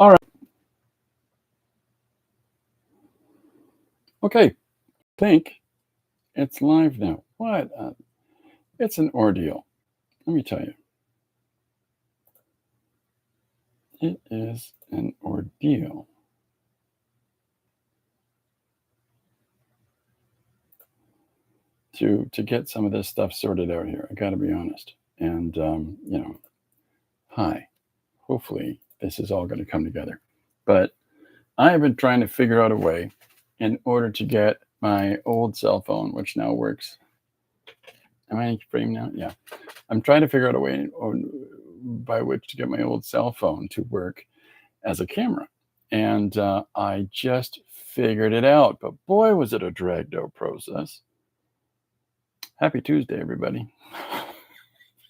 All right. Okay. Think it's live now. What? It's an ordeal. Let me tell you. It is an ordeal. To get some of this stuff sorted out here. I got to be honest. And hi. Hopefully this is all going to come together. But I have been trying to figure out a way in order to get my old cell phone, which now works. Am I in frame now? Yeah. I'm trying to figure out a way by which to get my old cell phone to work as a camera. And I just figured it out. But boy, was it a dragged out process. Happy Tuesday, everybody.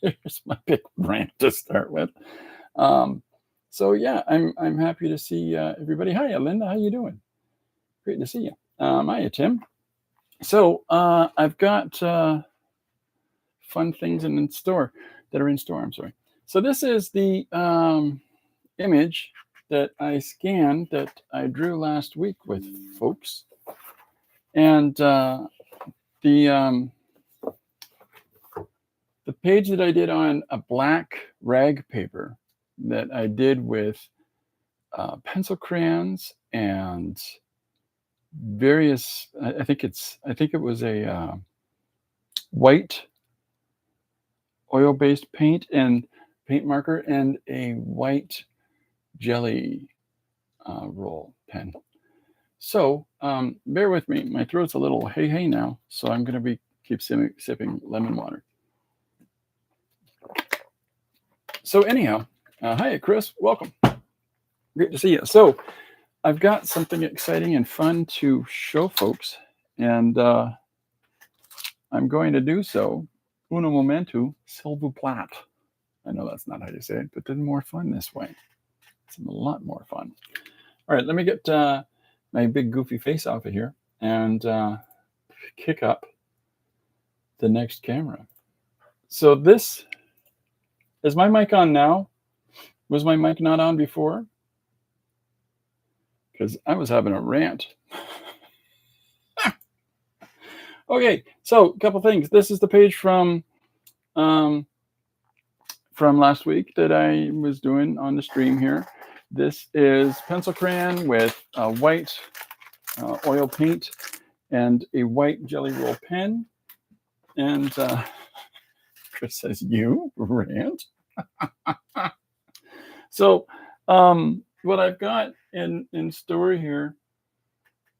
Here's my big rant to start with. So yeah, I'm happy to see everybody. Hiya, Linda. How you doing? Great to see you. Hiya, Tim. So I've got fun things in store that are in store. I'm sorry. So this is the image that I scanned that I drew last week with folks, and the page that I did on a black rag paper that I did with pencil crayons and various. I think it was a white oil-based paint and paint marker and a white jelly roll pen. So bear with me. My throat's a little hey now, so I'm going to keep sipping lemon water. So anyhow, hiya, Chris. Welcome. Great to see you. So I've got something exciting and fun to show folks, and I'm going to do so. Uno momento, s'il vous plaît. I know that's not how you say it, but it's more fun this way. It's a lot more fun. All right, let me get my big goofy face off of here and kick up the next camera. So this, is my mic on now? Was my mic not on before? Because I was having a rant. Okay, so a couple things. This is the page from last week that I was doing on the stream here. This is pencil crayon with white oil paint and a white jelly roll pen. And Chris says, "You rant." So what I've got in store here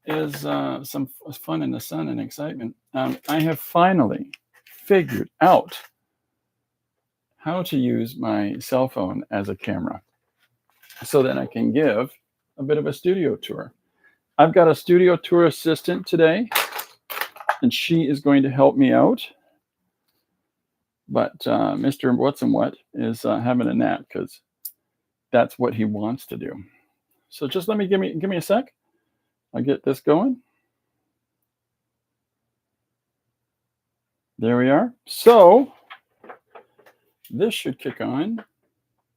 is some fun in the sun and excitement. I have finally figured out how to use my cell phone as a camera so that I can give a bit of a studio tour. I've got a studio tour assistant today, and she is going to help me out. But Mr. What's and What is having a nap because that's what he wants to do. So just give me a sec. I'll get this going. There we are. So this should kick on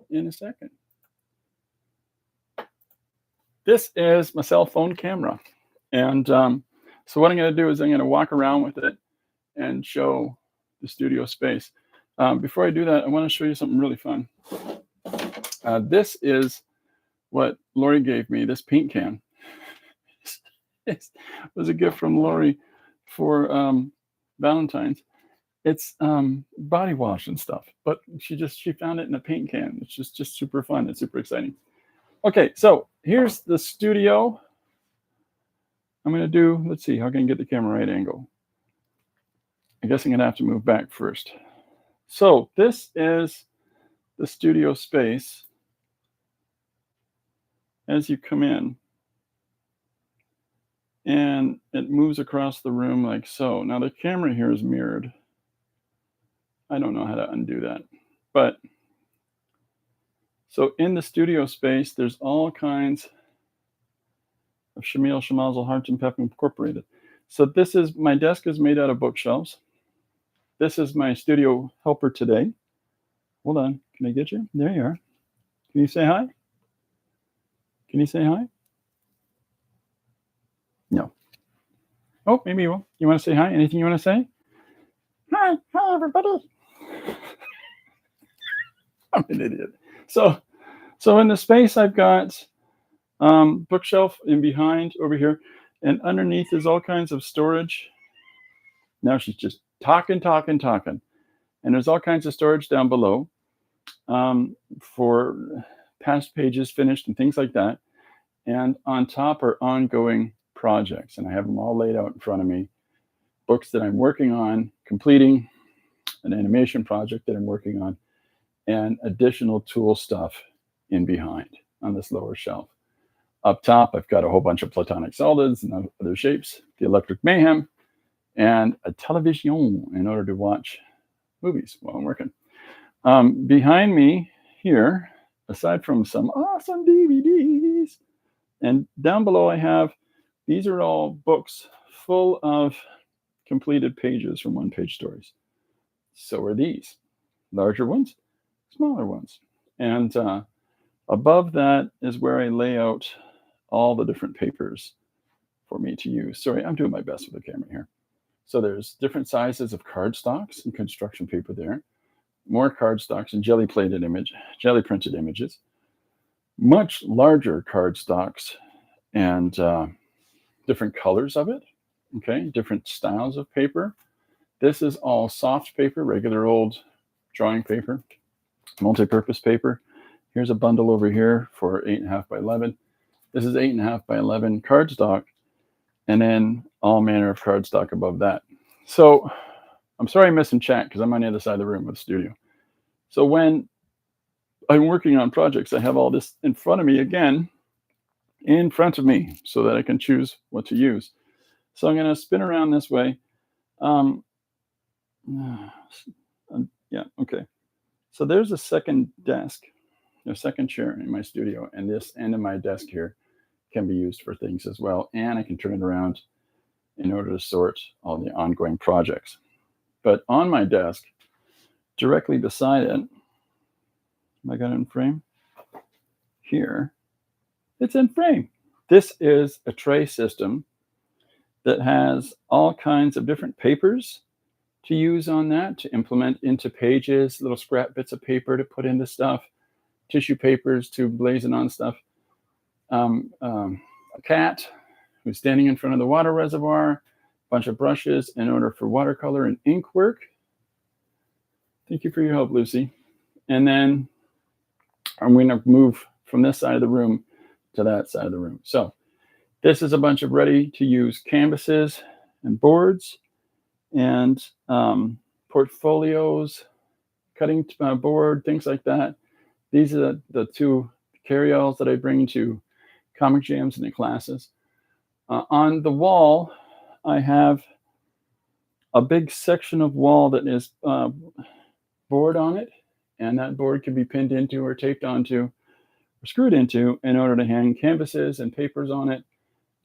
in a second. This is my cell phone camera. And so what I'm going to do is I'm going to walk around with it and show the studio space. Before I do that, I want to show you something really fun. This is what Lori gave me, this paint can. It was a gift from Lori for Valentine's. It's body wash and stuff, but she found it in a paint can. It's just super fun. It's super exciting. Okay, so here's the studio. I'm going to do, let's see, how can I get the camera right angle? I guess I'm going to have to move back first. So this is the studio space as you come in. And it moves across the room like so. Now the camera here is mirrored. I don't know how to undo that. But so in the studio space, there's all kinds of Shamil Shamazel Heart and Pep Incorporated. So my desk is made out of bookshelves. This is my studio helper today. Hold on, can I get you? There you are. Can you say hi? Can you say hi? No. Oh, maybe you will. You want to say hi? Anything you want to say? Hi, everybody. I'm an idiot. So, so in the space I've got bookshelf in behind over here, and underneath is all kinds of storage. Now she's just talking, talking, talking, and there's all kinds of storage down below for past pages finished and things like that. And on top are ongoing projects, and I have them all laid out in front of me. Books that I'm working on, completing, an animation project that I'm working on, and additional tool stuff in behind on this lower shelf. Up top, I've got a whole bunch of platonic solids and other shapes, the electric mayhem, and a television in order to watch movies while I'm working. Behind me here, aside from some awesome DVDs, and down below I have, these are all books full of completed pages from one-page stories. So are these. Larger ones, smaller ones. And above that is where I lay out all the different papers for me to use. Sorry, I'm doing my best with the camera here. So there's different sizes of cardstocks and construction paper there. More cardstocks and jelly printed images. Much larger cardstocks and different colors of it. Okay, different styles of paper. This is all soft paper, regular old drawing paper, multi-purpose paper. Here's a bundle over here for 8.5 by 11. This is 8.5 by 11 cardstock, and then all manner of cardstock above that. So I'm sorry I'm missing chat because I'm on the other side of the room with the studio. So when I'm working on projects, I have all this in front of me again, in front of me, so that I can choose what to use. So I'm going to spin around this way. Yeah, okay. So there's a second desk, a second chair in my studio, and this end of my desk here can be used for things as well. And I can turn it around in order to sort all the ongoing projects. But on my desk, directly beside it, I got it in frame? Here, it's in frame. This is a tray system that has all kinds of different papers to use on that, to implement into pages, little scrap bits of paper to put into stuff, tissue papers to blazon on stuff. A cat who's standing in front of the water reservoir, a bunch of brushes in order for watercolor and ink work. Thank you for your help, Lucy. And then I'm going to move from this side of the room to that side of the room. So this is a bunch of ready-to-use canvases and boards and portfolios, cutting board, things like that. These are the two carry-alls that I bring to comic jams and in classes. On the wall, I have a big section of wall that is board on it, and that board can be pinned into or taped onto or screwed into in order to hang canvases and papers on it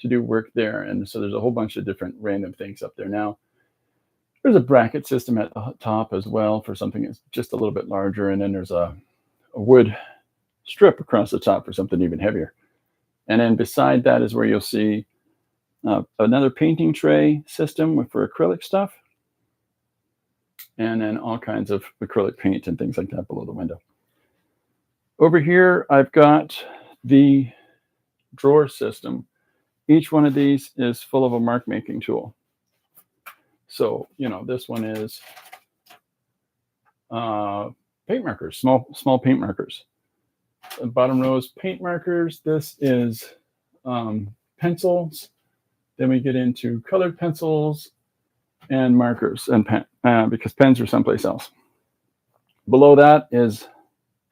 to do work there. And so there's a whole bunch of different random things up there. Now, there's a bracket system at the top as well for something that's just a little bit larger, and then there's a wood strip across the top for something even heavier. And then beside that is where you'll see another painting tray system for acrylic stuff, and then all kinds of acrylic paint and things like that below the window. Over here, I've got the drawer system. Each one of these is full of a mark making tool. So, this one is paint markers, small paint markers. The bottom row is paint markers. This is pencils. Then we get into colored pencils and markers and pen, because pens are someplace else. Below that is,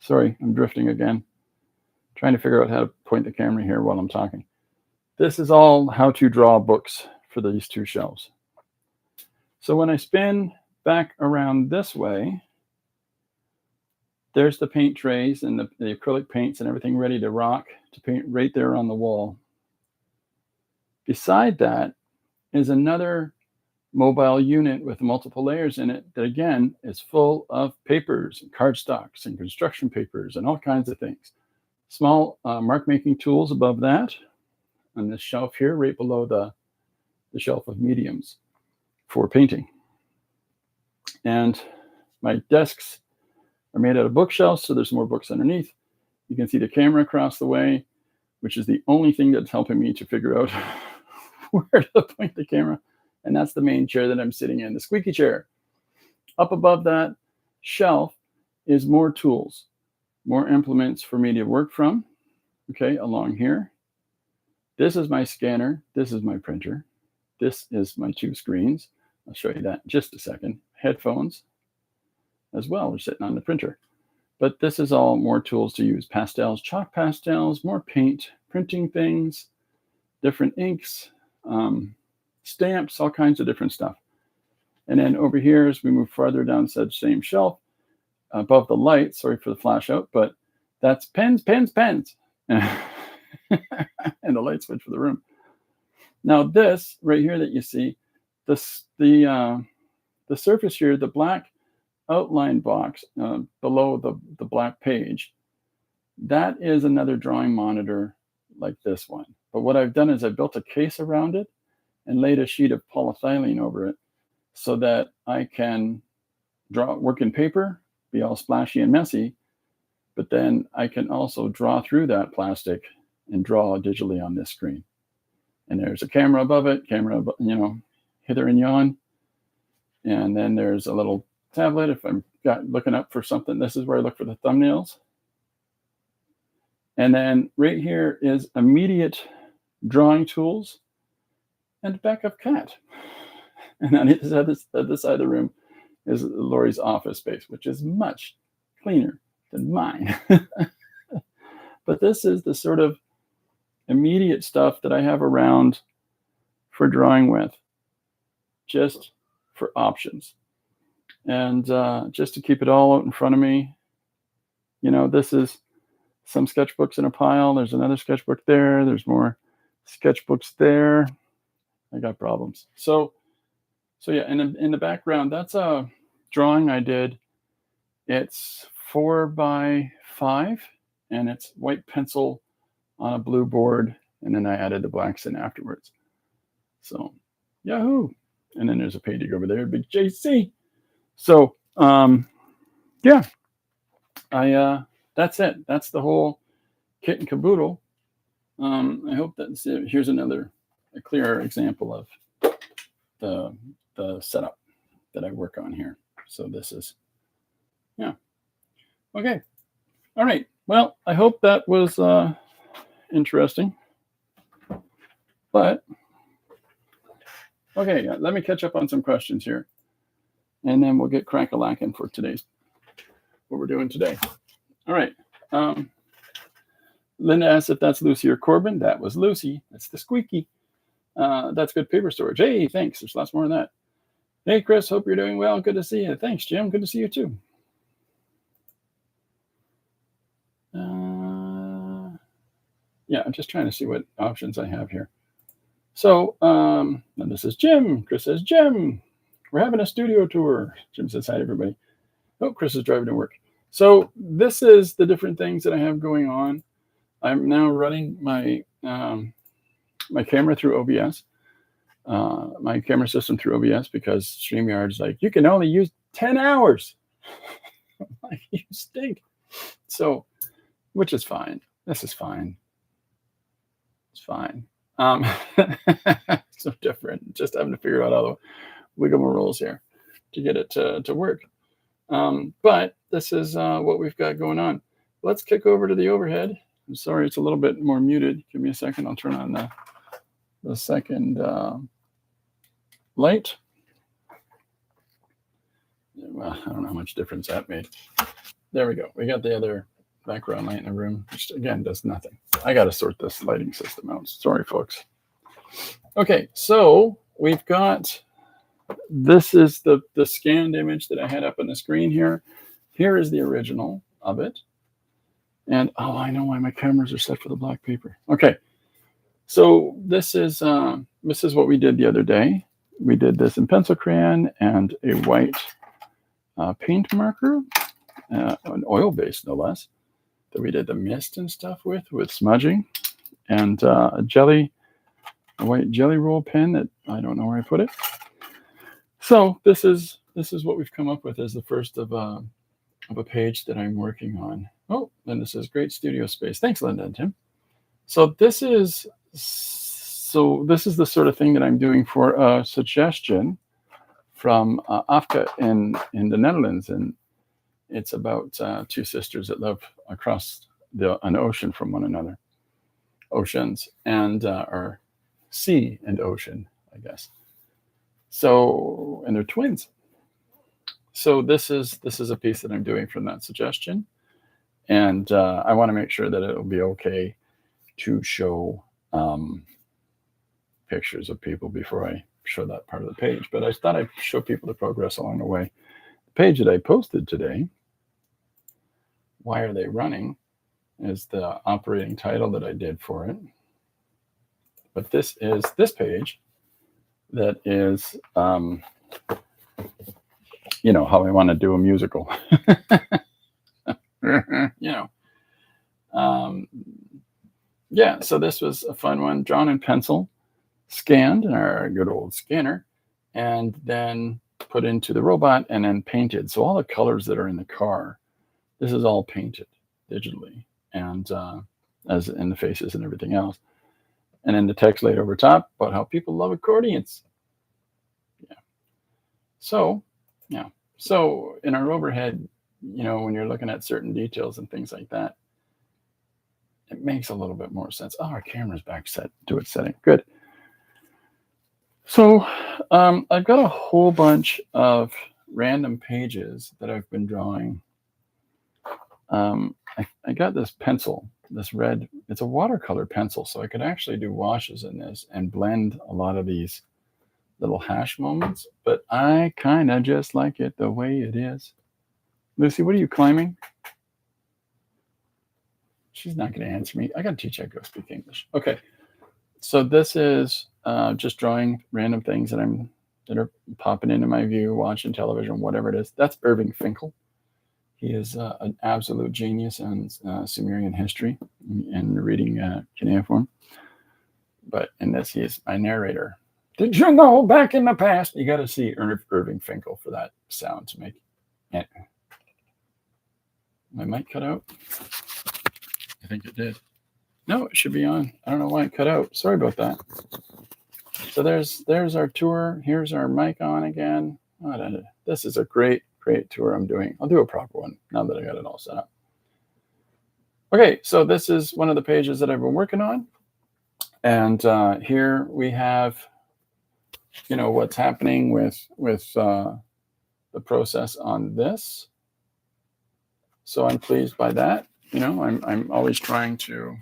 sorry, I'm drifting again. Trying to figure out how to point the camera here while I'm talking. This is all how to draw books for these two shelves. So when I spin back around this way, there's the paint trays and the acrylic paints and everything ready to rock to paint right there on the wall. Beside that is another mobile unit with multiple layers in it that, again, is full of papers and cardstocks and construction papers and all kinds of things. Small mark making tools above that on this shelf here, right below the shelf of mediums for painting. And my desks are made out of bookshelves, so there's more books underneath. You can see the camera across the way, which is the only thing that's helping me to figure out where to point the camera. And that's the main chair that I'm sitting in, the squeaky chair. Up above that shelf is more tools, more implements for me to work from, okay, along here. This is my scanner. This is my printer. This is my 2 screens. I'll show you that in just a second. Headphones as well are sitting on the printer. But this is all more tools to use. Pastels, chalk pastels, more paint, printing things, different inks, stamps, all kinds of different stuff. And then over here, as we move farther down said same shelf, above the light, sorry for the flash out, but that's pens, pens, pens. And the light switch for the room. Now this right here that you see, the surface here, the black outline box below the black page, that is another drawing monitor like this one. But what I've done is I built a case around it and laid a sheet of polyethylene over it so that I can work in paper, be all splashy and messy, but then I can also draw through that plastic and draw digitally on this screen. And there's a camera above it, hither and yon. And then there's a little tablet if I'm looking up for something. This is where I look for the thumbnails. And then right here is immediate drawing tools and backup cat. And on this side of the room is Lori's office space, which is much cleaner than mine. But this is the sort of immediate stuff that I have around for drawing with, just for options. And just to keep it all out in front of me, this is some sketchbooks in a pile. There's another sketchbook there. There's more sketchbooks there. I got problems. So yeah, and in the background, that's a drawing I did. It's 4x5, and it's white pencil on a blue board, and then I added the blacks in afterwards. So, yahoo! And then there's a painting over there, big JC. So, yeah, that's it. That's the whole kit and caboodle. I hope that's it. Here's a clearer example of the setup that I work on here. So this is, yeah. Okay. All right. Well, I hope that was interesting. But, okay, let me catch up on some questions here. And then we'll get crack-a-lacking for what we're doing today. All right. Linda asked if that's Lucy or Corbin. That was Lucy. That's the squeaky. That's good paper storage. Hey, thanks. There's lots more of that. Hey, Chris, hope you're doing well. Good to see you. Thanks, Jim. Good to see you, too. Yeah, I'm just trying to see what options I have here. So, and this is Jim. Chris says, Jim, we're having a studio tour. Jim says, hi, everybody. Oh, Chris is driving to work. So this is the different things that I have going on. I'm now running my my camera through OBS, my camera system through OBS, because StreamYard is like, you can only use 10 hours. Like, you stink. So, which is fine. This is fine. It's fine. So different. Just having to figure out all the wiggle rules here to get it to work. But this is what we've got going on. Let's kick over to the overhead. I'm sorry, it's a little bit more muted. Give me a second. I'll turn on the second light. Well, I don't know how much difference that made. There we go. We got the other background light in the room, which again does nothing. I got to sort this lighting system out. Sorry, folks. Okay, so we've got, this is the scanned image that I had up on the screen here. Here is the original of it. And, oh, I know why my cameras are set for the black paper. Okay, so this is what we did the other day. We did this in pencil crayon and a white paint marker, an oil base, no less. that we did the mist and stuff with smudging, and a white jelly roll pen that I don't know where I put it. So this is what we've come up with as the first of a page that I'm working on. Oh, and this is great studio space. Thanks, Linda and Tim. So this is the sort of thing that I'm doing for a suggestion from Afka in the Netherlands, and it's about two sisters that live across an ocean from one another, oceans and or sea and ocean, I guess. So, and they're twins. So this is a piece that I'm doing from that suggestion, and I want to make sure that it'll be okay to show pictures of people before I show that part of the page. But I thought I'd show people the progress along the way. The page that I posted today, Why Are They Running, is the operating title that I did for it. But this is this page that is, you know, how I want to do a musical. You know. Yeah, so this was a fun one, drawn in pencil, scanned in our good old scanner, and then put into the robot and then painted. So all the colors that are in the car, this is all painted digitally, and as in the faces and everything else. And then the text laid over top about how people love accordions. Yeah. So, yeah. So in our overhead, you know, when you're looking at certain details and things like that, it makes a little bit more sense. Oh, our camera's back set to its setting. Good. So I've got a whole bunch of random pages that I've been drawing. I got this pencil, this red, it's a watercolor pencil, so I could actually do washes in this and blend a lot of these little hash moments, but I kind of just like it the way it is. Lucy, what are you climbing? She's not going to answer me. I got to teach her how to speak English. Okay. So this is just drawing random things that are popping into my view, watching television, whatever it is. That's Irving Finkel. He is an absolute genius in Sumerian history and reading cuneiform. But in this, he is my narrator. Did you know back in the past? You got to see Irving Finkel for that sound to make it. My mic cut out? I think it did. No, it should be on. I don't know why it cut out. Sorry about that. So there's our tour. Here's our mic on again. This is a great tour I'm doing. I'll do a proper one now that I got it all set up. Okay, so this is one of the pages that I've been working on. And here we have, you know, what's happening with the process on this. So I'm pleased by that. You know, I'm always trying to.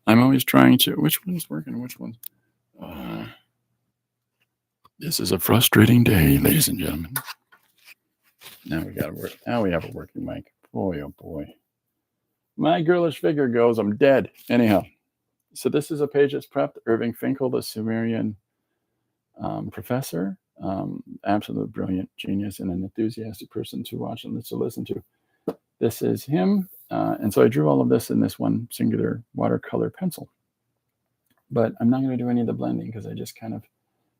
Which one's working? Which one's? This is a frustrating day, ladies and gentlemen. Now we got to work. Now we have a working mic. Boy, oh boy. My girlish figure goes, I'm dead. Anyhow, so this is a page that's prepped. Irving Finkel, the Sumerian professor, absolute brilliant genius and an enthusiastic person to watch and to listen to. This is him. And so I drew all of this in this one singular watercolor pencil. But I'm not going to do any of the blending because I just kind of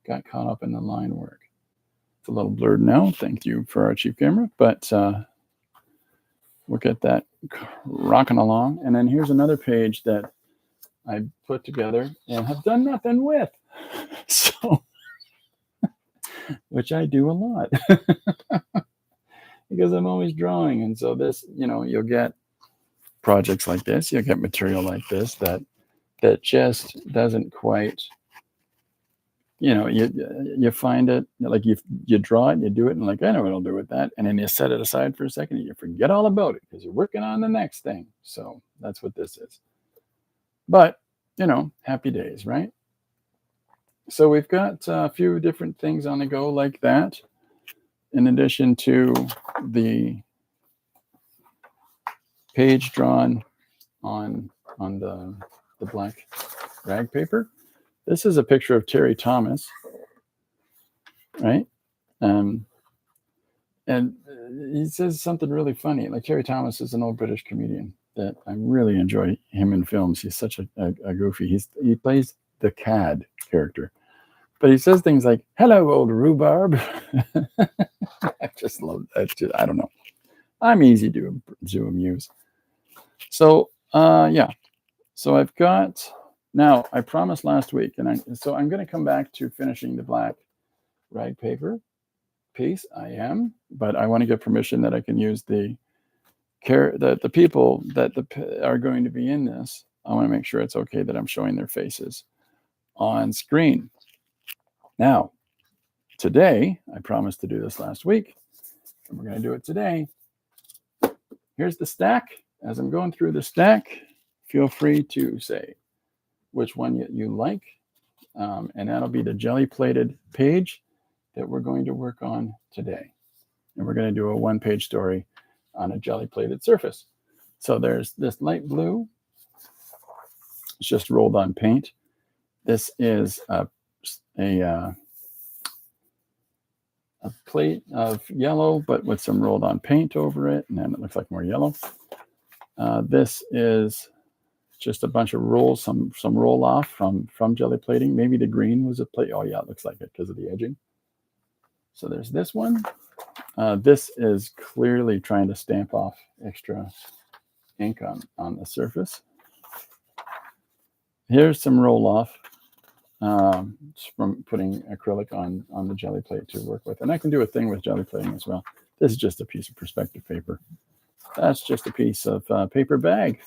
got caught up in the line work. It's a little blurred now. Thank you for our chief camera. But we'll get that rocking along. And then here's another page that I put together and have done nothing with. So, which I do a lot. Because I'm always drawing. And so this, you know, you'll get projects like this, you'll get material like this that just doesn't quite, you know, you find it, like you draw it and you do it and like, I know what I'll do with that. And then you set it aside for a second and you forget all about it because you're working on the next thing. So that's what this is. But, you know, happy days, right? So we've got a few different things on the go like that. In addition to the page drawn on the black rag paper. This is a picture of Terry Thomas, right? And he says something really funny. Like Terry Thomas is an old British comedian that I really enjoy him in films. He's such a goofy. He plays the cad character, but he says things like "Hello, old rhubarb." I just love that. I don't know. I'm easy to amuse. So yeah. So I've got now. I promised last week, and I'm going to come back to finishing the black rag paper piece. I am, but I want to get permission that I can use the people that are going to be in this. I want to make sure it's okay that I'm showing their faces on screen. Now, today, I promised to do this last week, and we're going to do it today. Here's the stack. As I'm going through the stack, feel free to say which one you like, and that'll be the jelly-plated page that we're going to work on today. And we're going to do a one-page story on a jelly-plated surface. So there's this light blue. It's just rolled on paint. This is a plate of yellow, but with some rolled on paint over it, and then it looks like more yellow. This is just a bunch of rolls, some roll off from jelly plating. Maybe the green was a plate. Oh yeah, it looks like it because of the edging. So there's this one. This is clearly trying to stamp off extra ink on the surface. Here's some roll off from putting acrylic on the jelly plate to work with. And I can do a thing with jelly plating as well. This is just a piece of perspective paper. That's just a piece of paper bag.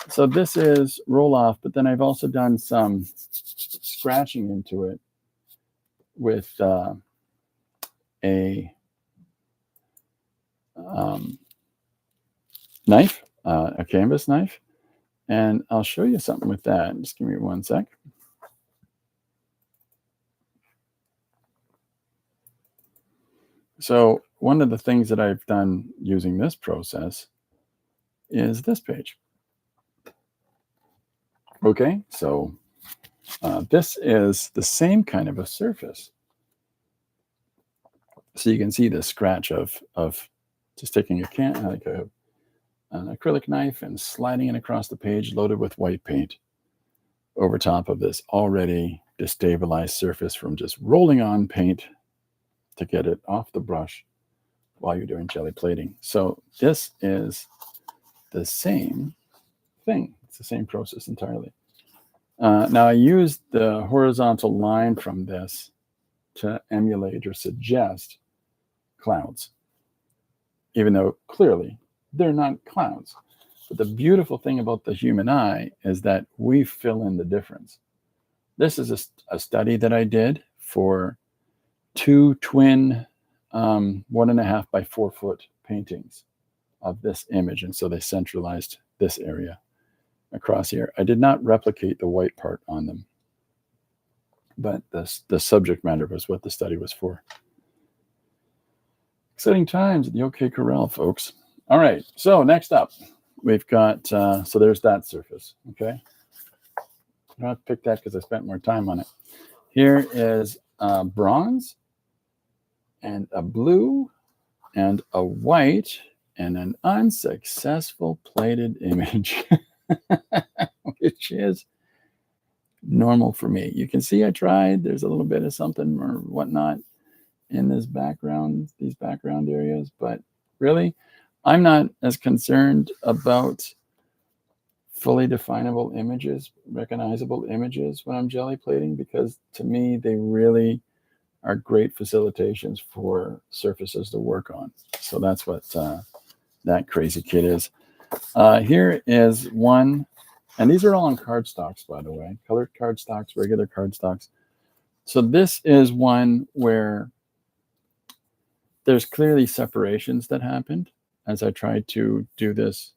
So this is roll off, but then I've also done some scratching into it with a knife, a canvas knife. And I'll show you something with that. Just give me one sec. So one of the things that I've done using this process is this page. Okay, so this is the same kind of a surface. So you can see the scratch of just taking an acrylic knife and sliding it across the page loaded with white paint over top of this already destabilized surface from just rolling on paint to get it off the brush while you're doing jelly plating. So this is the same thing. It's the same process entirely. Now I used the horizontal line from this to emulate or suggest clouds, even though clearly they're not clouds. But the beautiful thing about the human eye is that we fill in the difference. This is a study that I did for 2 twin 1.5 by 4 foot paintings of this image. And so they centralized this area across here. I did not replicate the white part on them, but the subject matter was what the study was for. Exciting times at the OK Corral, folks. All right, so next up, we've got, so there's that surface, okay? I don't have to pick that because I spent more time on it. Here is bronze and a blue and a white and an unsuccessful plated image, which is normal for me. You can see I tried. There's a little bit of something or whatnot in this background, these background areas, but really, I'm not as concerned about fully definable images, recognizable images when I'm jelly plating, because to me, they really are great facilitations for surfaces to work on. So that's what that crazy kid is. Here is one, and these are all on cardstocks, by the way, colored cardstocks, regular cardstocks. So this is one where there's clearly separations that happened as I tried to do this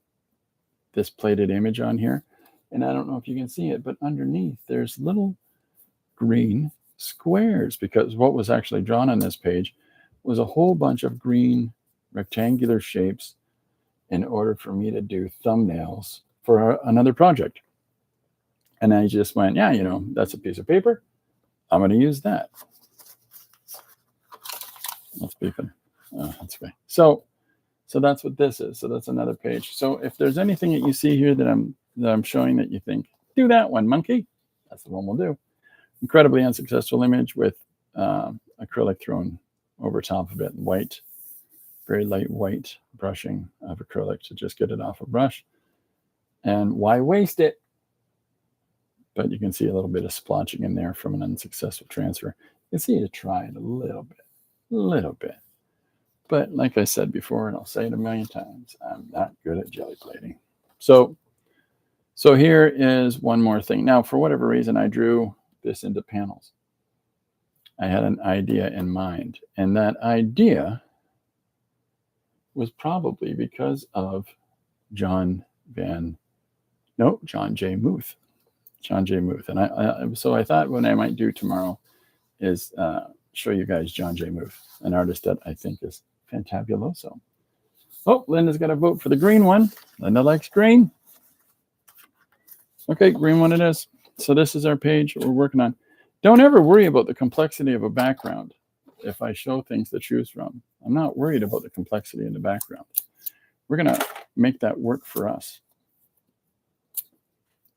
plated image on here. And I don't know if you can see it, but underneath there's little green squares, because what was actually drawn on this page was a whole bunch of green rectangular shapes in order for me to do thumbnails for another project. And I just went, yeah, you know, that's a piece of paper. I'm going to use that. Let's beeping. Oh, that's okay. So that's what this is. So that's another page. So if there's anything that you see here that I'm showing that you think, do that one, monkey, that's the one we'll do. Incredibly unsuccessful image with acrylic thrown over top of it, white, very light white brushing of acrylic to just get it off a brush. And why waste it? But you can see a little bit of splotching in there from an unsuccessful transfer. You can see to try it a little bit. But like I said before, and I'll say it a million times, I'm not good at jelly plating. So here is one more thing. Now, for whatever reason, I drew this into panels. I had an idea in mind, and that idea was probably because of John J. Muth. John J. Muth. And so I thought what I might do tomorrow is show you guys John J. Muth, an artist that I think is fantabuloso. Oh, Linda's got a vote for the green one. Linda likes green. Okay, green one it is. So this is our page we're working on. Don't ever worry about the complexity of a background. If I show things to choose from, I'm not worried about the complexity in the background. We're going to make that work for us.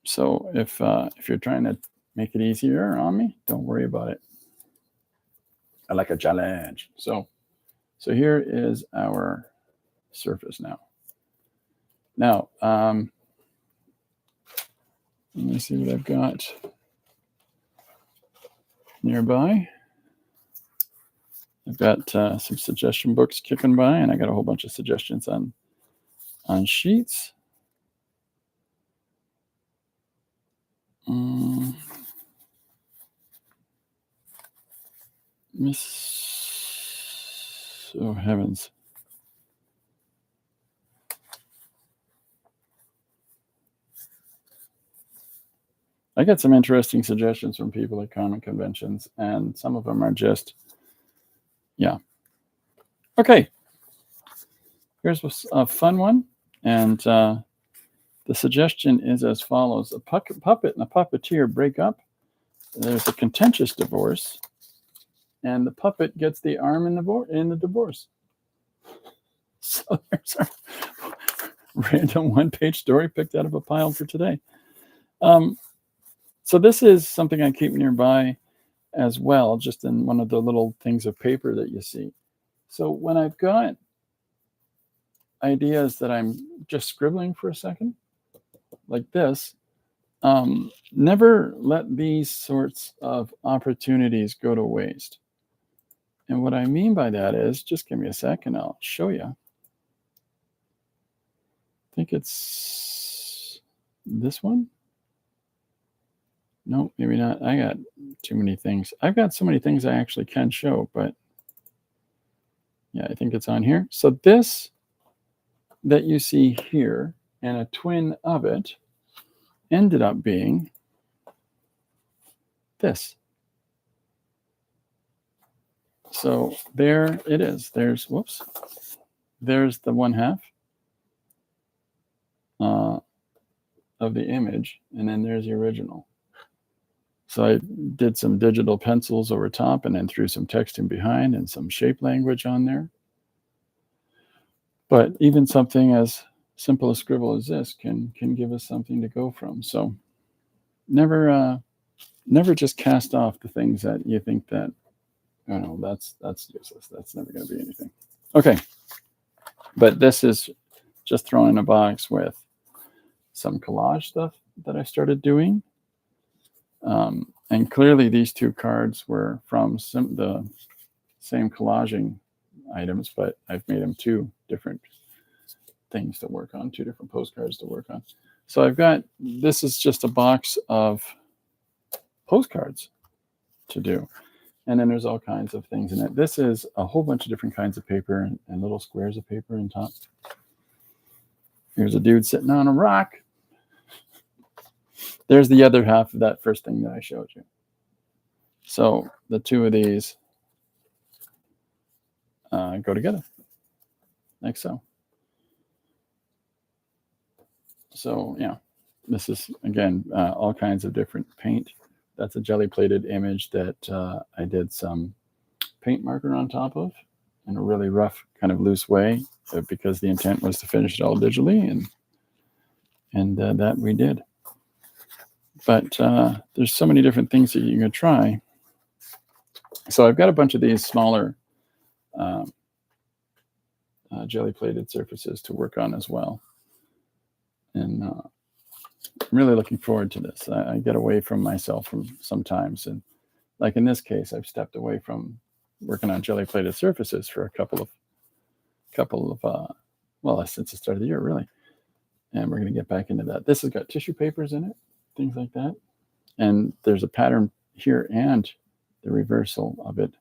So if you're trying to make it easier on me, don't worry about it. I like a challenge. So here is our surface now. Now, let me see what I've got nearby. I've got some suggestion books kicking by, and I got a whole bunch of suggestions on sheets. Oh, heavens. I get some interesting suggestions from people at comic conventions, and some of them are just, yeah. Okay. Here's a fun one. And the suggestion is as follows. A puppet and a puppeteer break up. There's a contentious divorce. And the puppet gets the arm in the divorce. So there's our random one-page story picked out of a pile for today. So this is something I keep nearby as well, just in one of the little things of paper that you see. So when I've got ideas that I'm just scribbling for a second, like this, never let these sorts of opportunities go to waste. And what I mean by that is, just give me a second, I'll show you. I think it's this one. No, maybe not. I got too many things. I've got so many things I actually can show, but yeah, I think it's on here. So this that you see here and a twin of it ended up being this. So there it is. There's the one half of the image, and then there's the original. So I did some digital pencils over top and then threw some text in behind and some shape language on there. But even something as simple a scribble as this can give us something to go from. So never just cast off the things that you think that, oh no, that's useless. That's never going to be anything. Okay. But this is just thrown in a box with some collage stuff that I started doing. And clearly these two cards were from the same collaging items, but I've made them two different things to work on, two different postcards to work on. So this is just a box of postcards to do. And then there's all kinds of things in it. This is a whole bunch of different kinds of paper and little squares of paper on top. Here's a dude sitting on a rock. There's the other half of that first thing that I showed you. So the two of these go together, like so. So yeah, this is, again, all kinds of different paint. That's a jelly plated image that I did some paint marker on top of. in a really rough, kind of loose way, because the intent was to finish it all digitally, and that we did. But there's so many different things that you can try. So I've got a bunch of these smaller jelly plated surfaces to work on as well. And I'm really looking forward to this. I get away from myself from sometimes. And like in this case, I've stepped away from working on jelly plated surfaces for a couple of well, since the start of the year, really. And we're going to get back into that. This has got tissue papers in it, things like that. And there's a pattern here and the reversal of it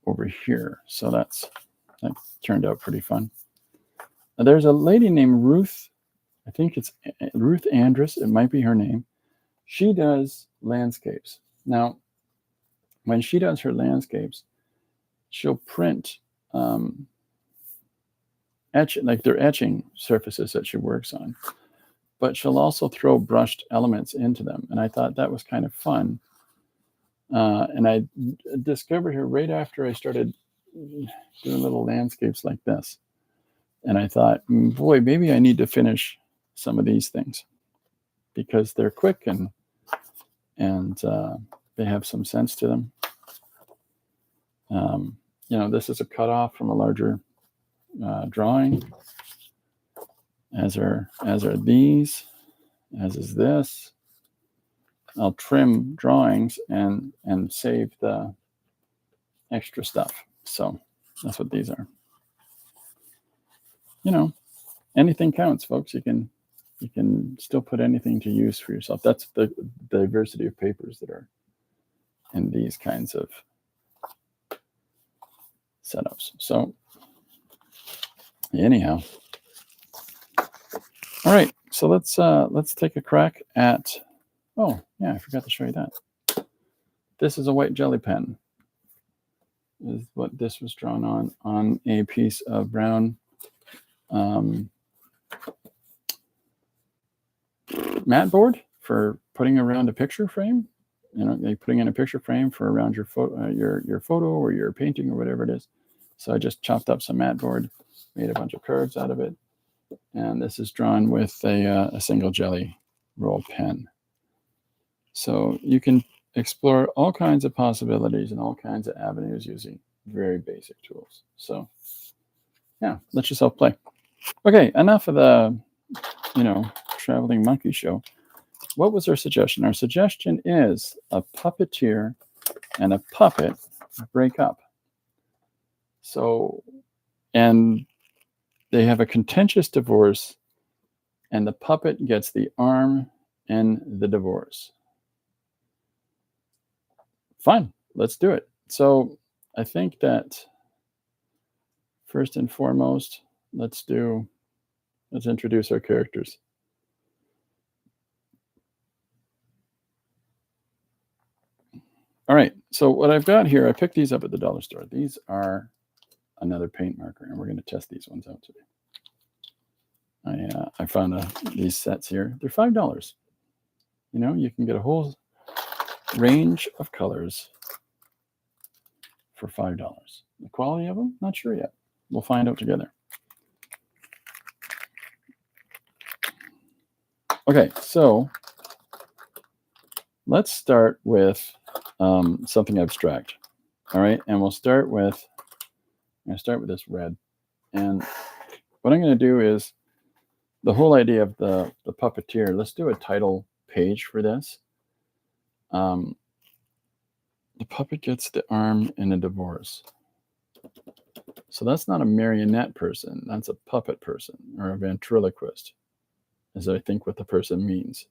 over here. So that turned out pretty fun. Now, there's a lady named Ruth. I think it's Ruth Andrus. It might be her name. She does landscapes. Now, when she does her landscapes, she'll print like they're etching surfaces that she works on, but she'll also throw brushed elements into them. And I thought that was kind of fun. And I discovered her right after I started doing little landscapes like this. And I thought, boy, maybe I need to finish some of these things because they're quick and they have some sense to them. This is a cutoff from a larger drawing, as are these, as is this. I'll trim drawings and save the extra stuff. So that's what these are. Anything counts, folks. You can still put anything to use for yourself. That's the diversity of papers that are in these kinds of setups. So anyhow, all right. So let's take a crack at. Oh yeah, I forgot to show you that. This is a white jelly pen. Is what this was drawn on a piece of brown mat board for putting around a picture frame. Like putting in a picture frame for around your photo or your painting or whatever it is. So I just chopped up some mat board, made a bunch of curves out of it, and this is drawn with a single jelly roll pen. So you can explore all kinds of possibilities and all kinds of avenues using very basic tools. So yeah, let yourself play. Okay, enough of the traveling monkey show. What was our suggestion? Our suggestion is a puppeteer and a puppet break up. So, and they have a contentious divorce, and the puppet gets the arm in the divorce. Fine, let's do it. So I think that first and foremost, let's introduce our characters. All right, so what I've got here, I picked these up at the dollar store. These are another paint marker, and we're going to test these ones out today. I found these sets here. They're $5. You can get a whole range of colors for $5. The quality of them, not sure yet. We'll find out together. Okay, so let's start with something abstract. All right, and I'm going to start with this red. And what I'm going to do is the whole idea of the puppeteer. Let's do a title page for this. The puppet gets the arm in a divorce. So that's not a marionette person. That's a puppet person or a ventriloquist, as I think what the person means.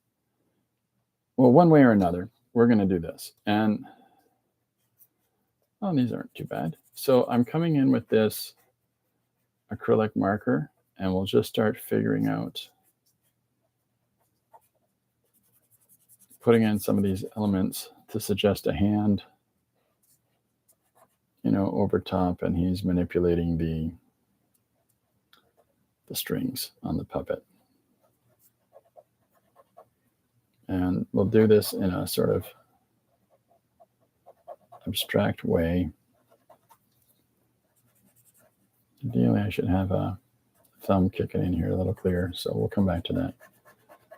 Well, one way or another, we're going to do this. And these aren't too bad. So I'm coming in with this acrylic marker, and we'll just start figuring out, putting in some of these elements to suggest a hand, over top, and he's manipulating the strings on the puppet. And we'll do this in a sort of abstract way. Ideally, I should have a thumb kicking in here a little clearer, so we'll come back to that.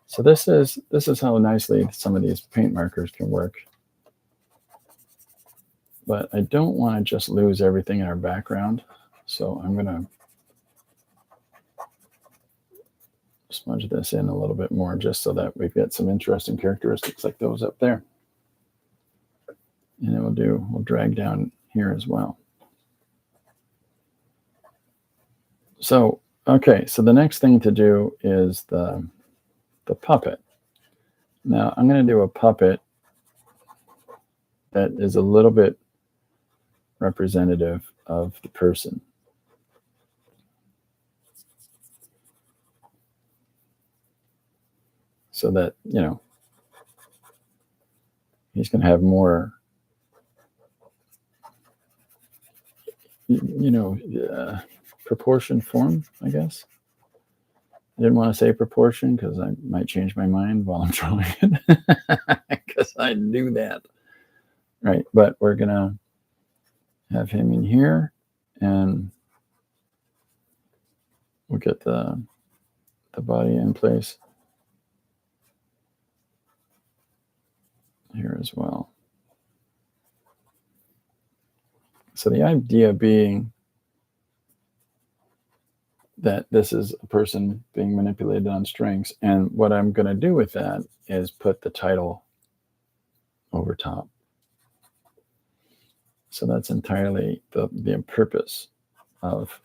So this is how nicely some of these paint markers can work. But I don't want to just lose everything in our background, so I'm going to smudge this in a little bit more just so that we get some interesting characteristics like those up there. And we'll drag down here as well. So, okay, so the next thing to do is the puppet. Now, I'm going to do a puppet that is a little bit representative of the person. So that, he's going to have more, proportion form, I guess. I didn't want to say proportion because I might change my mind while I'm drawing it, because I do that. Right, but we're going to have him in here, and we'll get the body in place here as well. So the idea being that this is a person being manipulated on strings, and what I'm going to do with that is put the title over top. So that's entirely the purpose of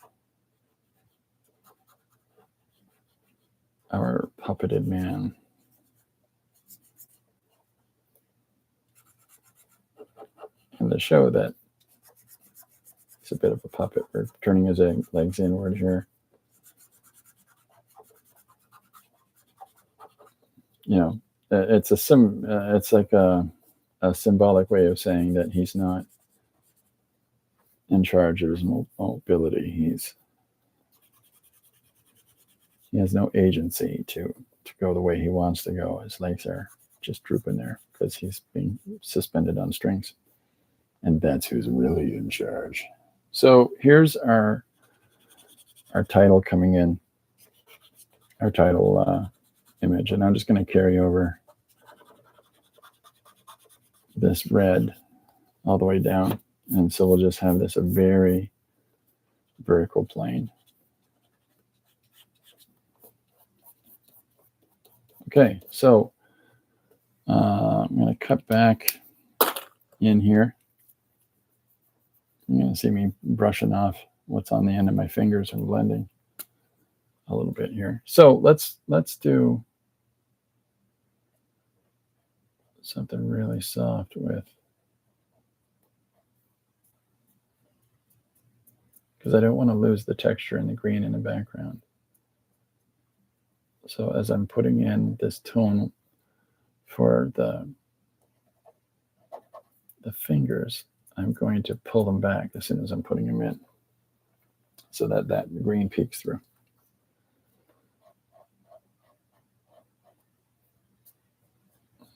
our puppeted man. And to show that he's a bit of a puppet, we're turning his legs inward here. It's like a symbolic way of saying that he's not in charge of his mobility. He has no agency to go the way he wants to go. His legs are just drooping there because he's being suspended on strings. And that's who's really in charge. So here's our title coming in, our title image. And I'm just going to carry over this red all the way down. And so we'll just have this a very vertical plane. Okay, so I'm going to cut back in here. You're going to see me brushing off what's on the end of my fingers and blending a little bit here. So let's do something really soft with, because I don't want to lose the texture and the green in the background. So as I'm putting in this tone for the fingers, I'm going to pull them back as soon as I'm putting them in so that that green peeks through.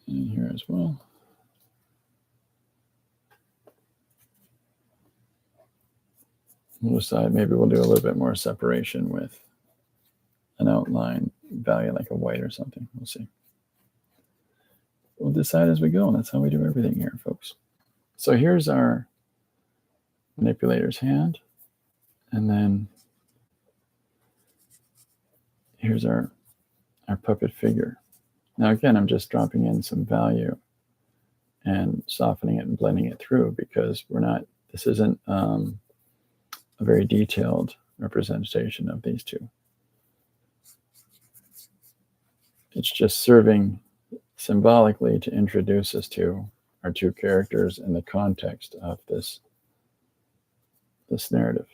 And here as well. We'll decide maybe we'll do a little bit more separation with an outline value like a white or something. We'll see. We'll decide as we go, and that's how we do everything here, folks. So here's our manipulator's hand, and then here's our puppet figure. Now again, I'm just dropping in some value and softening it and blending it through because this isn't a very detailed representation of these two. It's just serving symbolically to introduce us to our two characters in the context of this narrative.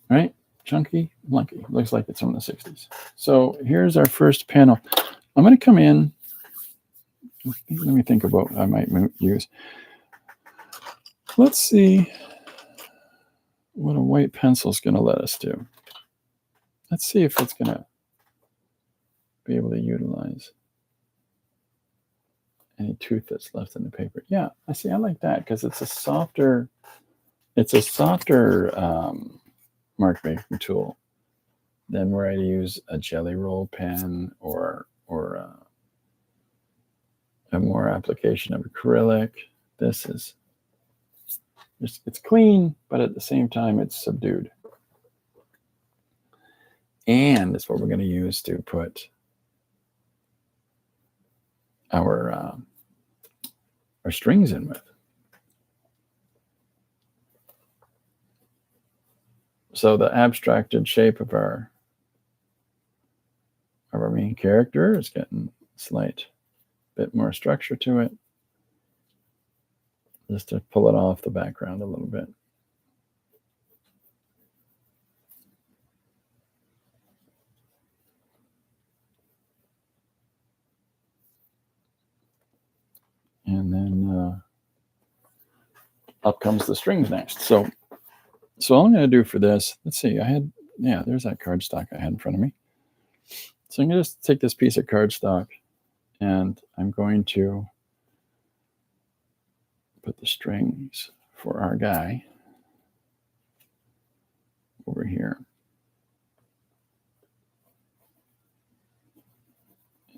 Right? Chunky, Lunky. Looks like it's from the 60s. So here's our first panel. I'm going to come in. Let me think about what I might use. Let's see what a white pencil is going to let us do. Let's see if it's going to be able to utilize any tooth that's left in the paper. Yeah, I like that because it's a softer It's a softer mark making tool than where I use a jelly roll pen or a more application of acrylic. This is it's clean, but at the same time it's subdued. And that's what we're going to use to put our strings in with. So the abstracted shape of our main character is getting a slight bit more structure to it, just to pull it off the background a little bit. And then up comes the strings next. So all I'm going to do for this, let's see, there's that cardstock I had in front of me. So I'm going to just take this piece of cardstock and I'm going to put the strings for our guy over here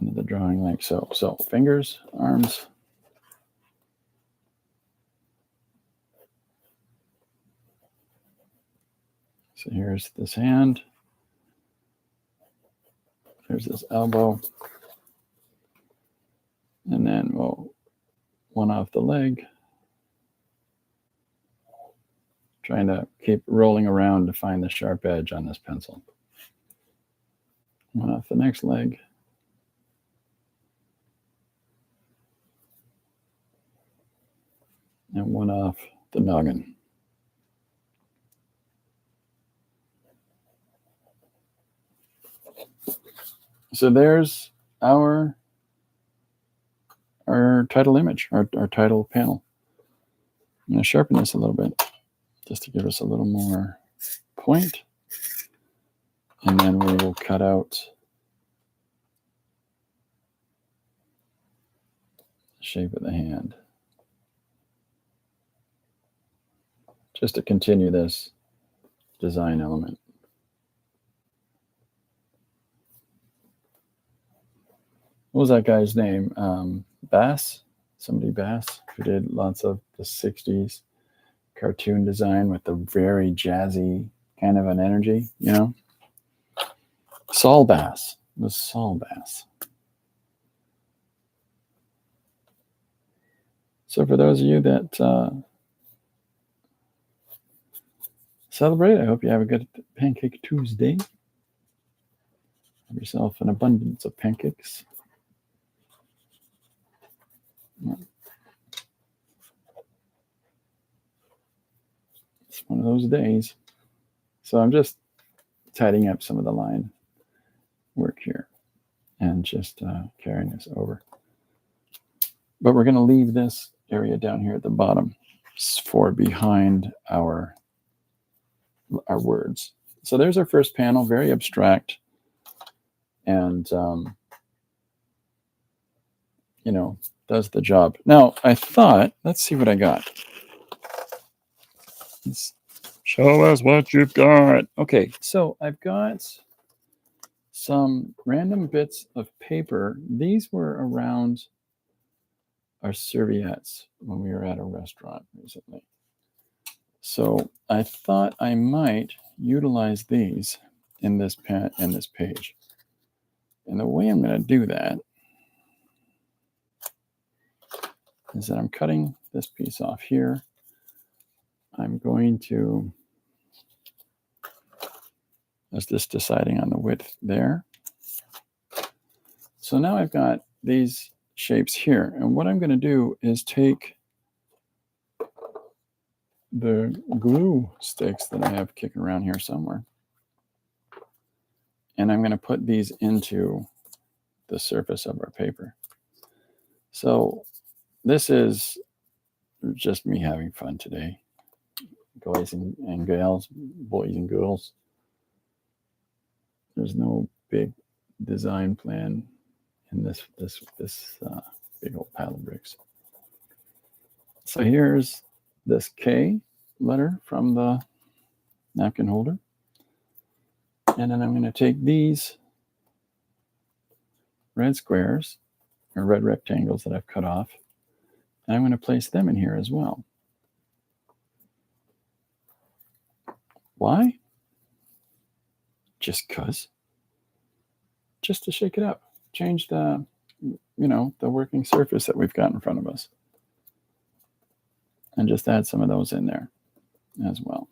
into the drawing like so. So fingers, arms. So here's this hand. There's this elbow. And then we'll one off the leg. Trying to keep rolling around to find the sharp edge on this pencil. One off the next leg. And one off the noggin. So there's our title image, our title panel. I'm going to sharpen this a little bit just to give us a little more point. And then we will cut out the shape of the hand. Just to continue this design element. What was that guy's name? Bass? Somebody Bass, who did lots of the 60s cartoon design with the very jazzy kind of an energy, you know? Saul Bass. It was Saul Bass. So for those of you that celebrate, I hope you have a good Pancake Tuesday. Have yourself an abundance of pancakes. It's one of those days. So I'm just tidying up some of the line work here and just carrying this over. But we're going to leave this area down here at the bottom for behind our words. So there's our first panel, very abstract. And, does the job. Now, I thought, let's see what I got. Show us what you've got. Okay, so I've got some random bits of paper. These were around our serviettes when we were at a restaurant recently. So I thought I might utilize these in this page. And the way I'm going to do that is that I'm cutting this piece off here. I'm going to, I was just deciding on the width there. So now I've got these shapes here. And what I'm going to do is take the glue sticks that I have kicking around here somewhere. And I'm going to put these into the surface of our paper. So this is just me having fun today. Guys and gals, boys and girls. There's no big design plan in this big old pile of bricks. So here's this K letter from the napkin holder. And then I'm going to take these red squares or red rectangles that I've cut off, and I'm going to place them in here as well. Why? Just 'cause. Just to shake it up. Change the, the working surface that we've got in front of us. And just add some of those in there as well.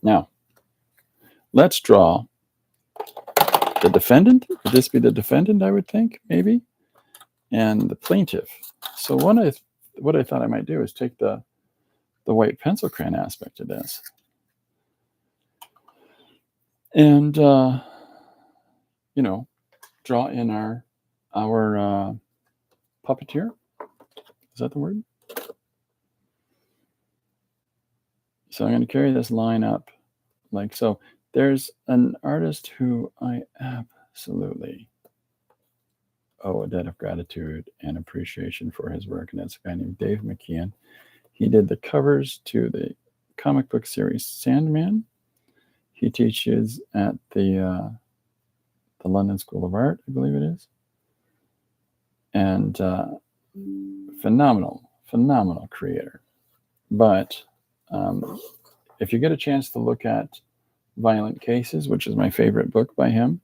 Now, let's draw the defendant. Would this be the defendant, I would think, maybe? And the plaintiff. So what I thought I might do is take the white pencil crayon aspect of this and draw in our puppeteer. Is that the word? So I'm going to carry this line up like so. There's an artist who I absolutely owe a debt of gratitude and appreciation for his work, and that's a guy named Dave McKeon. He did the covers to the comic book series Sandman. He teaches at the London School of Art, I believe it is. And phenomenal creator. But if you get a chance to look at Violent Cases, which is my favorite book by him,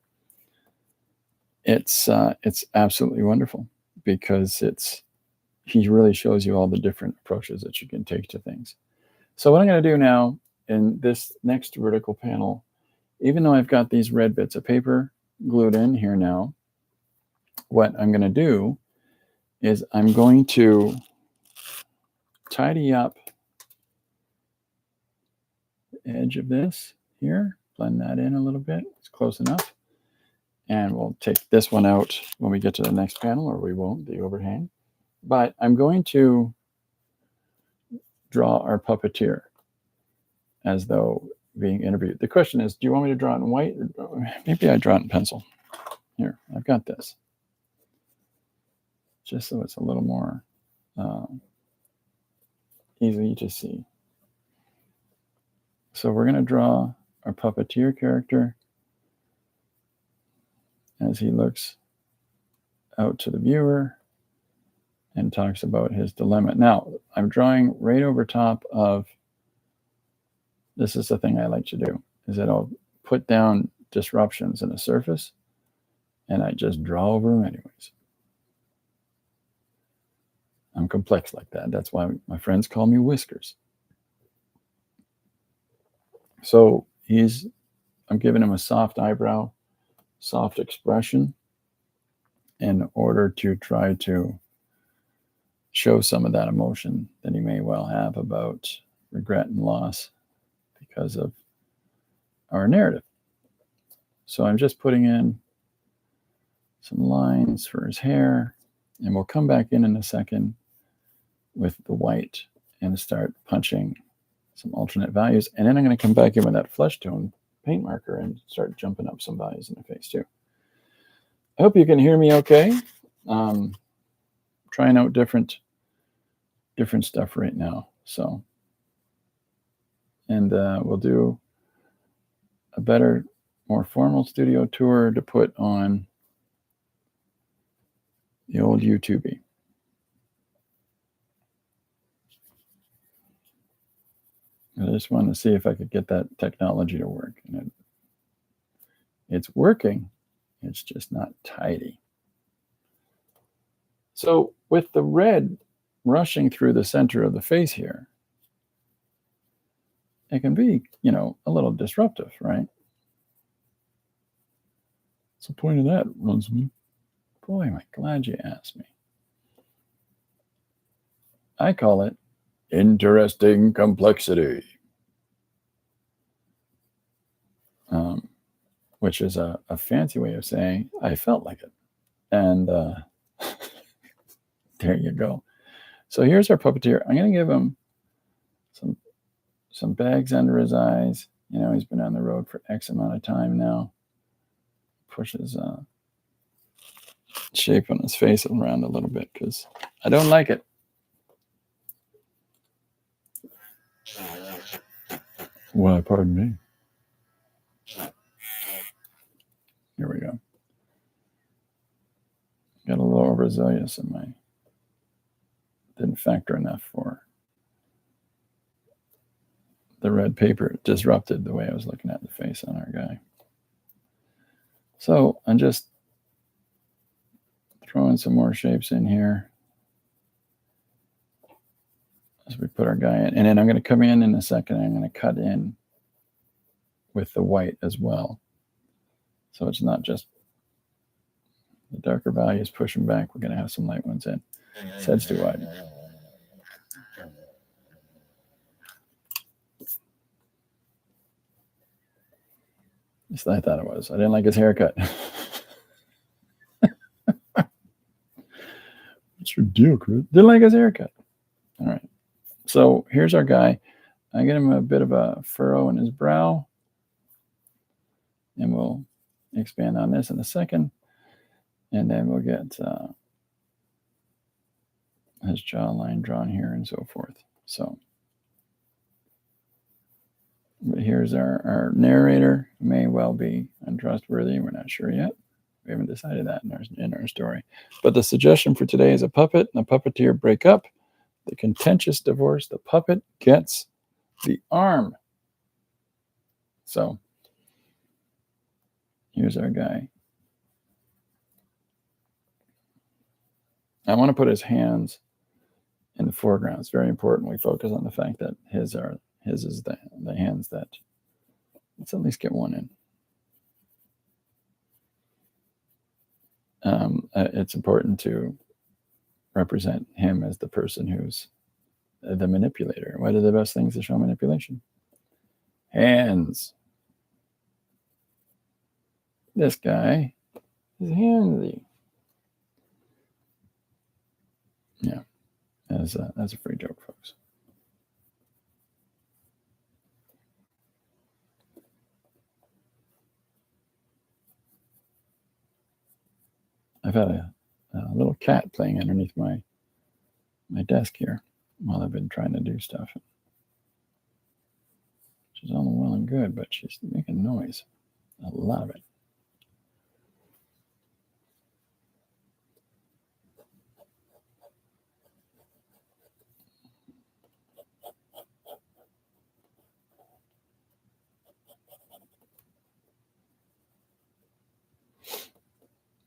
it's absolutely wonderful because he really shows you all the different approaches that you can take to things. So what I'm going to do now in this next vertical panel, even though I've got these red bits of paper glued in here now, what I'm going to do is I'm going to tidy up the edge of this here, blend that in a little bit. It's close enough. And we'll take this one out when we get to the next panel, or we won't, the overhang. But I'm going to draw our puppeteer as though being interviewed. The question is, do you want me to draw it in white? Or maybe I draw it in pencil. Here, I've got this. Just so it's a little more easy to see. So we're going to draw our puppeteer character as he looks out to the viewer and talks about his dilemma. Now, I'm drawing right over top of, this is the thing I like to do, is that I'll put down disruptions in a surface, and I just draw over them anyways. I'm complex like that. That's why my friends call me Whiskers. So I'm giving him a soft eyebrow, soft expression in order to try to show some of that emotion that he may well have about regret and loss because of our narrative. So I'm just putting in some lines for his hair, and we'll come back in a second with the white and start punching some alternate values. And then I'm going to come back in with that flesh tone paint marker and start jumping up some values in the face too. I hope you can hear me okay. Trying out different stuff right now. So, and we'll do a better, more formal studio tour to put on the old YouTube. I just wanted to see if I could get that technology to work. And it's working. It's just not tidy. So with the red rushing through the center of the face here, it can be, a little disruptive, right? What's the point of that, Runsman? Boy, am I glad you asked me. I call it interesting complexity, which is a fancy way of saying I felt like it. And there you go. So here's our puppeteer. I'm going to give him some bags under his eyes. He's been on the road for X amount of time now. Pushes shape on his face around a little bit because I don't like it. Why, pardon me. Here we go. Got a little overzealous in my. Didn't factor enough for the red paper. It disrupted the way I was looking at the face on our guy. So I'm just throwing some more shapes in here as we put our guy in. And then I'm going to come in a second. And I'm going to cut in with the white as well. So it's not just the darker values pushing back. We're going to have some light ones in. His head's too wide. At least I thought it was. I didn't like his haircut. What's your deal, Chris? Didn't like his haircut. All right. So here's our guy. I get him a bit of a furrow in his brow. And we'll expand on this in a second. And then we'll get his jawline drawn here and so forth. So but here's our narrator. May well be untrustworthy. We're not sure yet. We haven't decided that in our story. But the suggestion for today is a puppet and a puppeteer break up. The contentious divorce. The puppet gets the arm. So here's our guy. I want to put his hands in the foreground. It's very important we focus on the fact that his is the hands that, let's at least get one in. It's important to represent him as the person who's the manipulator. What are the best things to show manipulation? Hands. This guy is handsy. Yeah, that's a free joke, folks. I've had a little cat playing underneath my desk here while I've been trying to do stuff. She's all well and good, but she's making noise. A lot of it.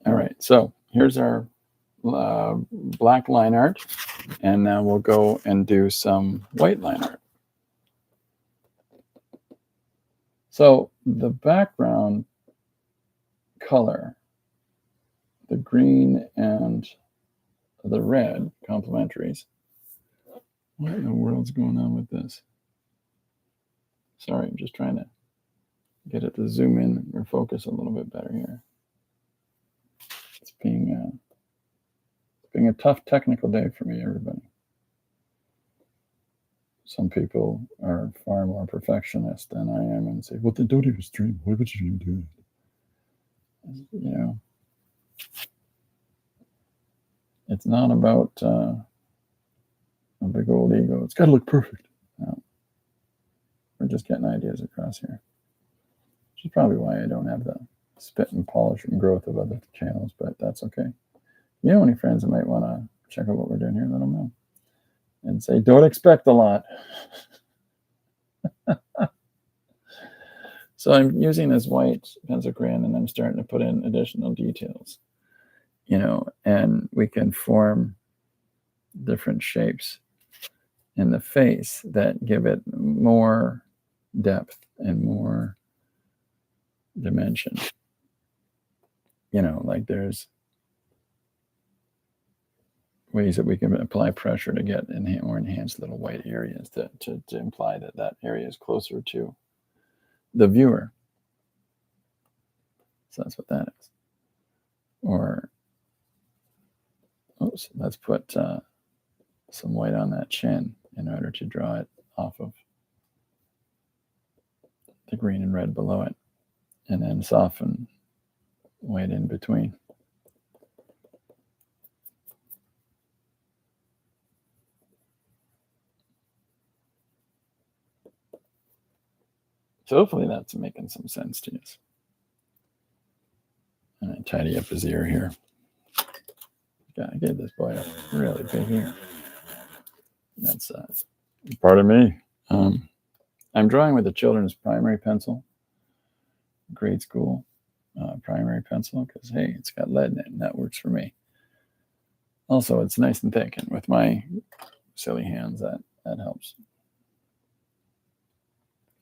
All right, so here's our black line art, and now we'll go and do some white line art. So the background color, the green and the red complementaries. What in the world's going on with this? Sorry, I'm just trying to get it to zoom in or focus a little bit better here. It's being a tough technical day for me, everybody. Some people are far more perfectionist than I am and say, well, then don't even stream. Why would you even do it? You know, it's not about a big old ego. It's got to look perfect. No. We're just getting ideas across here. Which is probably why I don't have the spit and polish and growth of other channels, but that's okay. You know any friends that might want to check out what we're doing here, let them know. And say, don't expect a lot. So I'm using this white pencil crayon and I'm starting to put in additional details, you know, and we can form different shapes in the face that give it more depth and more dimension. You know, like there's ways that we can apply pressure to get more enhanced little white areas to imply that area is closer to the viewer. So that's what that is. Or, oops, let's put some white on that chin in order to draw it off of the green and red below it, and then soften white in between. So hopefully that's making some sense to you. And I tidy up his ear here. I gave this boy a really big ear. That's part of me. I'm drawing with a children's primary pencil, grade school primary pencil, because, hey, it's got lead in it, and that works for me. Also, it's nice and thick, and with my silly hands, that helps.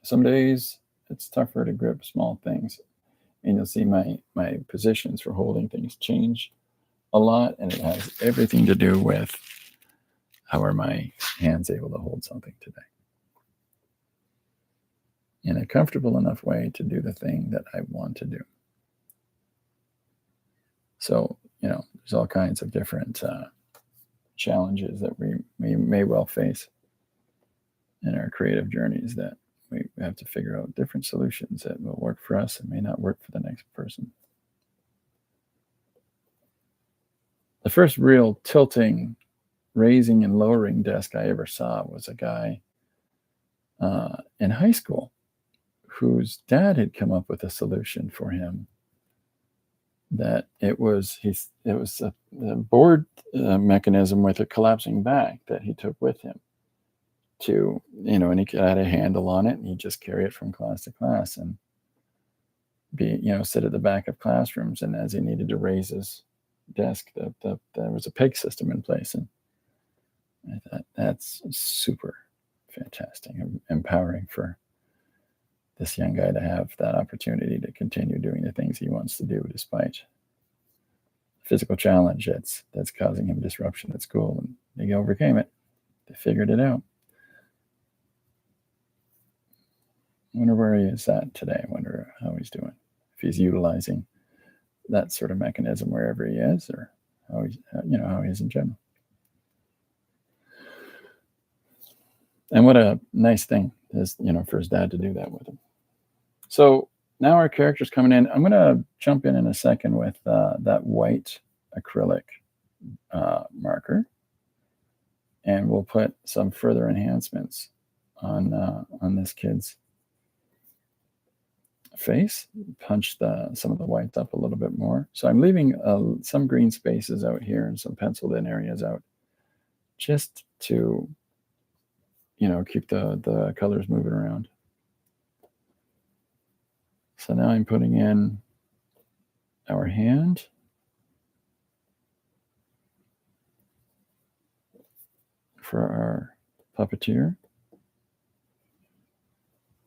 Some days, it's tougher to grip small things, and you'll see my positions for holding things change a lot, and it has everything to do with how are my hands able to hold something today in a comfortable enough way to do the thing that I want to do. So, there's all kinds of different challenges that we may well face in our creative journeys that we have to figure out different solutions that will work for us and may not work for the next person. The first real tilting, raising and lowering desk I ever saw was a guy in high school whose dad had come up with a solution for him. That it was a board mechanism with a collapsing back that he took with him to, and he had a handle on it, and he'd just carry it from class to class and sit at the back of classrooms. And as he needed to raise his desk, there was a peg system in place. And I thought that's super fantastic and empowering for this young guy to have that opportunity to continue doing the things he wants to do despite physical challenge that's causing him disruption at school. And they overcame it. They figured it out. I wonder where he is at today. I wonder how he's doing. If he's utilizing that sort of mechanism wherever he is, or how he is in general. And what a nice thing is, for his dad to do that with him. So now our character's coming in. I'm going to jump in a second with that white acrylic marker, and we'll put some further enhancements on this kid's face. Punch some of the whites up a little bit more. So I'm leaving some green spaces out here and some penciled in areas out, just to keep the colors moving around. So now I'm putting in our hand. For our puppeteer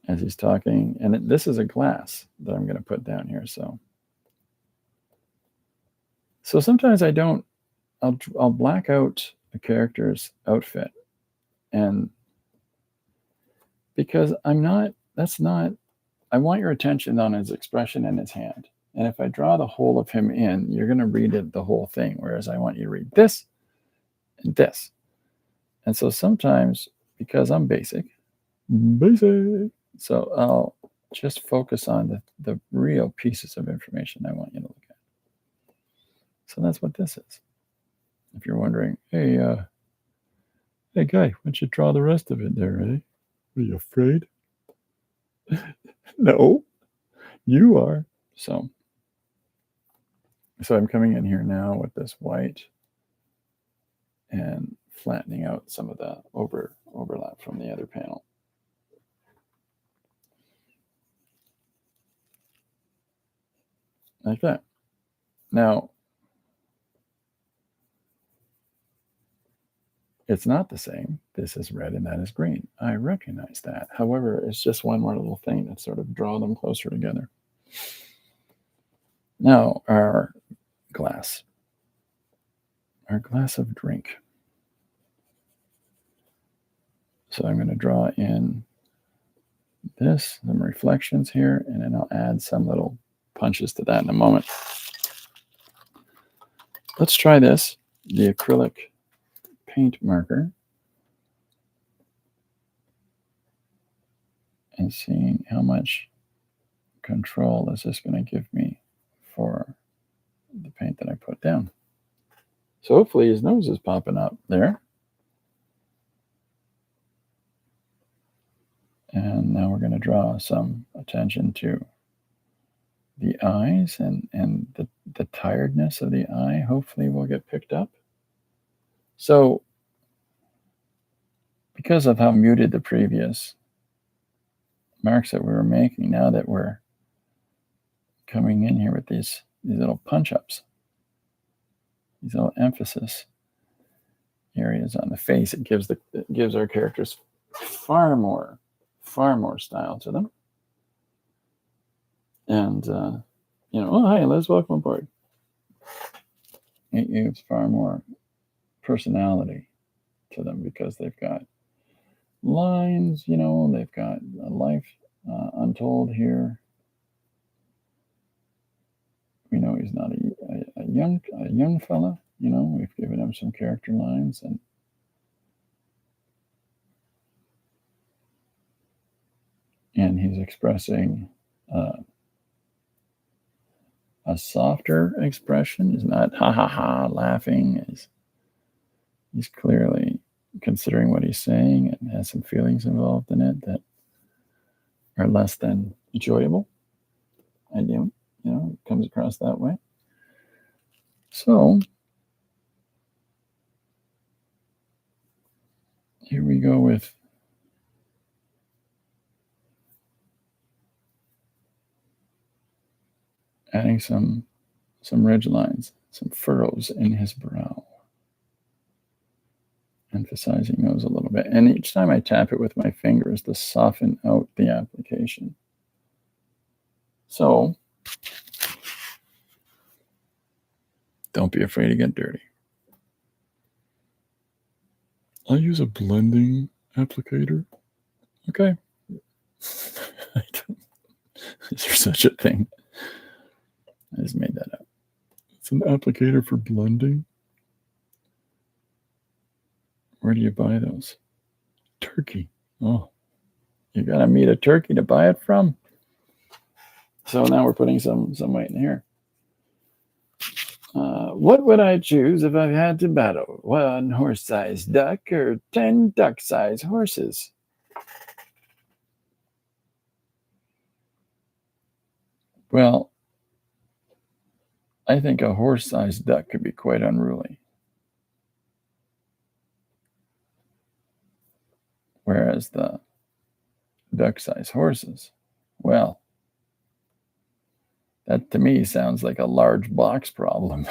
as he's talking. And this is a glass that I'm going to put down here. So sometimes I'll black out a character's outfit, and because I want your attention on his expression and his hand. And if I draw the whole of him in, you're going to read it, the whole thing. Whereas I want you to read this and this. And so sometimes, because I'm basic, so I'll just focus on the real pieces of information I want you to look at. So that's what this is. If you're wondering, hey guy, why don't you draw the rest of it there, eh? Are you afraid? No, you are. So I'm coming in here now with this white and flattening out some of the overlap from the other panel. Like that. Now, it's not the same. This is red and that is green. I recognize that. However, it's just one more little thing that sort of draw them closer together. Now, our glass of drink. So I'm going to draw in some reflections here, and then I'll add some little punches to that in a moment. Let's try this, the acrylic paint marker, and seeing how much control is this going to give me for the paint that I put down. So hopefully his nose is popping up there. And now we're going to draw some attention to the eyes and the tiredness of the eye. Hopefully will get picked up. So because of how muted the previous marks that we were making, now that we're coming in here with these little punch-ups, these little emphasis areas on the face, it gives our characters far more style to them. And oh, hi Liz, welcome aboard. It gives far more personality to them because they've got lines, they've got a life untold here. We know he's not a young fella. We've given him some character lines, and he's expressing a softer expression. He's not ha ha ha laughing. He's clearly considering what he's saying and has some feelings involved in it that are less than enjoyable. And it comes across that way. So here we go with adding some ridge lines, some furrows in his brow, emphasizing those a little bit. And each time I tap it with my fingers to soften out the application. So don't be afraid to get dirty. I'll use a blending applicator. Okay. Is there such a thing? I just made that up. It's an applicator for blending. Where do you buy those? Turkey. Oh, you gotta meet a turkey to buy it from. So now we're putting some white in here. What would I choose if I had to battle 1 horse-sized duck or 10 duck-sized horses? Well, I think a horse-sized duck could be quite unruly. Whereas the duck-sized horses, well, that to me sounds like a large box problem.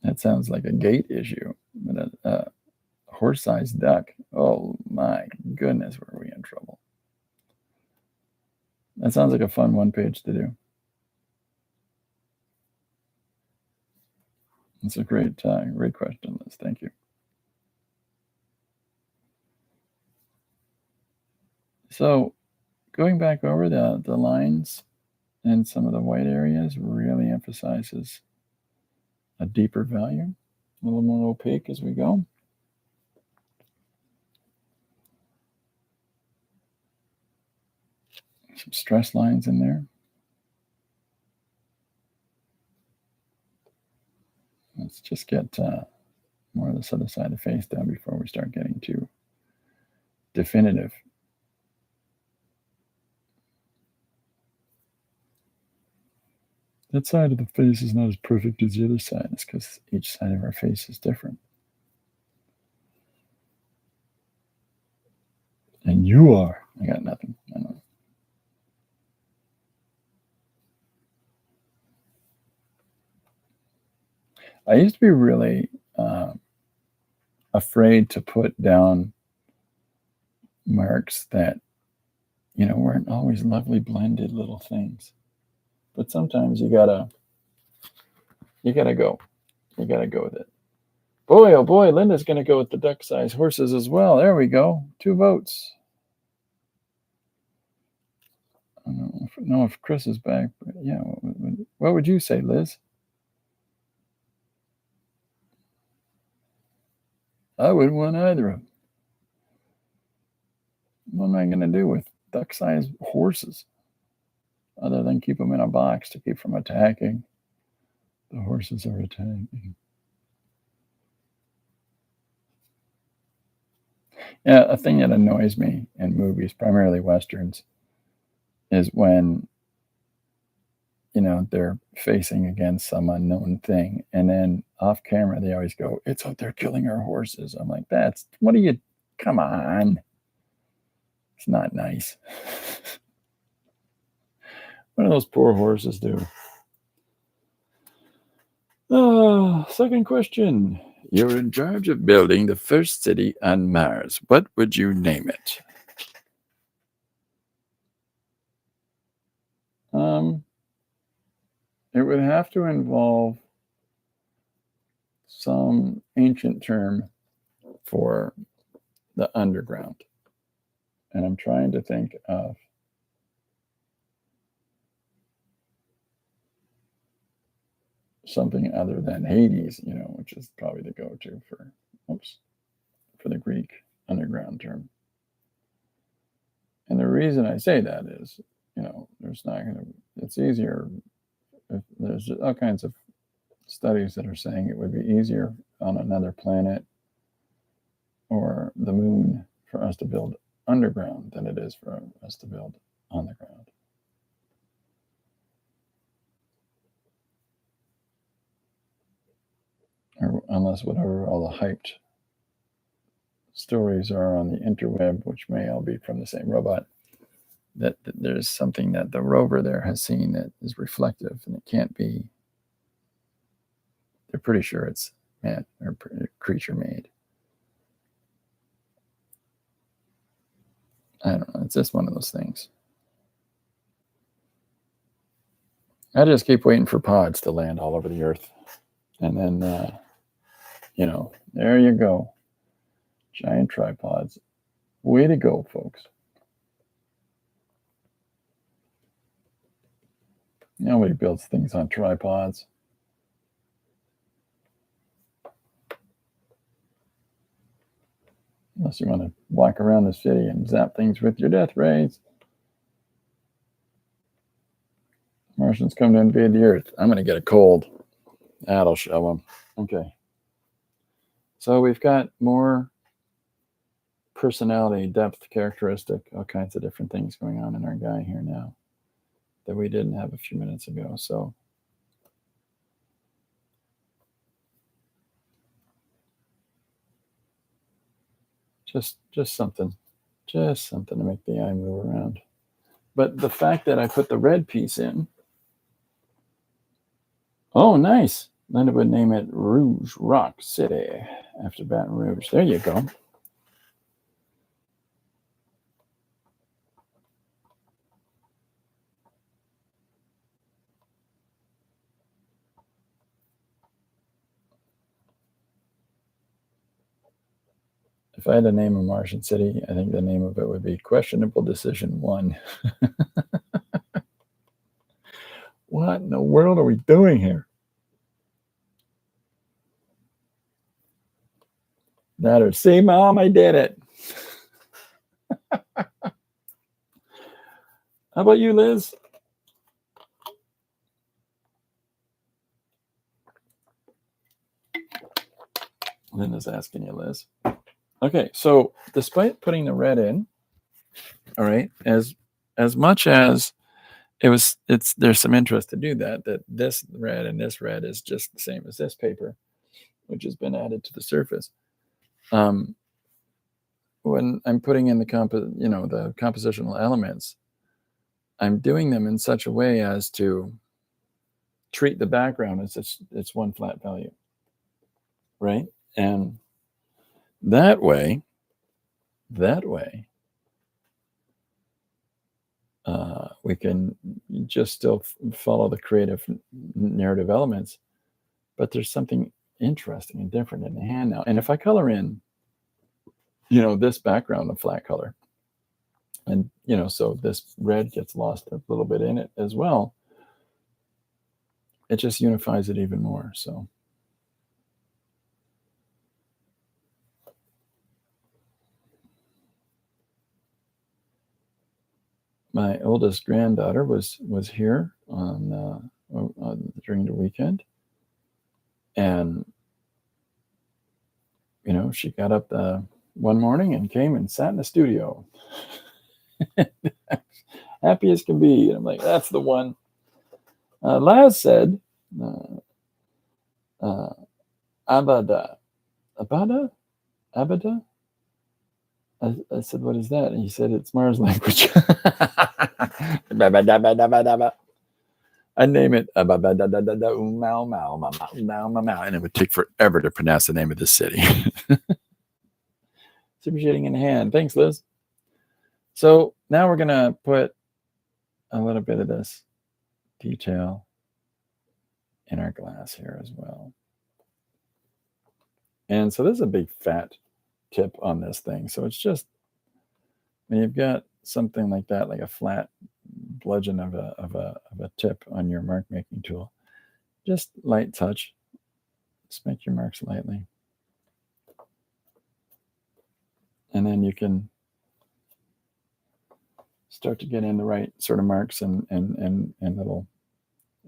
That sounds like a gate issue. But a horse-sized duck, oh my goodness, were we in trouble. That sounds like a fun one page to do. That's a great question, Liz. Thank you. So going back over the lines and some of the white areas really emphasizes a deeper value, a little more opaque as we go. Some stress lines in there. Let's just get more of this other side of the face down before we start getting too definitive. That side of the face is not as perfect as the other side. It's because each side of our face is different. And you are. I got nothing. I don't know. I used to be really afraid to put down marks that, weren't always lovely blended little things. But sometimes you gotta go. You gotta go with it. Boy, oh boy, Linda's gonna go with the duck-sized horses as well. There we go. 2 votes. I don't know if Chris is back, but yeah. What would you say, Liz? I wouldn't want either of them. What am I going to do with duck-sized horses other than keep them in a box to keep from attacking? The horses are attacking. Yeah, a thing that annoys me in movies, primarily westerns, is when they're facing against some unknown thing, and then off camera they always go, "It's out there killing our horses." I'm like, "That's what are you? Come on, it's not nice." What do those poor horses do? Second question. You're in charge of building the first city on Mars. What would you name it? Um, it would have to involve some ancient term for the underground. And I'm trying to think of something other than Hades, which is probably the go-to for the Greek underground term. And the reason I say that is, there's not going to, it's easier. There's all kinds of studies that are saying it would be easier on another planet or the moon for us to build underground than it is for us to build on the ground. Or unless whatever all the hyped stories are on the interweb, which may all be from the same robot, that there's something that the rover there has seen that is reflective, and it can't be. They're pretty sure it's man or creature made. I don't know. It's just one of those things. I just keep waiting for pods to land all over the earth, and then there you go, giant tripods. Way to go, folks. Nobody builds things on tripods. Unless you want to walk around the city and zap things with your death rays. Martians come to invade the Earth. I'm going to get a cold. That'll show them. Okay. So we've got more personality, depth, characteristic, all kinds of different things going on in our guy here now that we didn't have a few minutes ago. So just something to make the eye move around. But the fact that I put the red piece in, oh, nice. Linda would name it Rouge Rock City after Baton Rouge. There you go. If I had to name a Martian city, I think the name of it would be Questionable Decision 1. What in the world are we doing here? That or, see, Mom, I did it. How about you, Liz? Linda's asking you, Liz. Okay, so despite putting the red in, all right, as much as there's some interest to do that this red and this red is just the same as this paper, which has been added to the surface. When I'm putting in the compositional elements, I'm doing them in such a way as to treat the background as it's one flat value, right? And that way, we can just still follow the creative narrative elements, but there's something interesting and different in the hand now. And if I color in, this background of flat color, and so this red gets lost a little bit in it as well, it just unifies it even more. So my oldest granddaughter was here on during the weekend, and she got up one morning and came and sat in the studio. Happy as can be. And I'm like, that's the one. Laz said, Abada. Abada? Abada? I said, what is that? And he said, it's Mars language. I name it, and it would take forever to pronounce the name of the city. Super shading in hand. Thanks, Liz. So now we're going to put a little bit of this detail in our glass here as well. And so this is a big fat tip on this thing. So it's just, when you've got something like that, like a flat bludgeon of a tip on your mark making tool, just light touch. Just make your marks lightly. And then you can start to get in the right sort of marks and little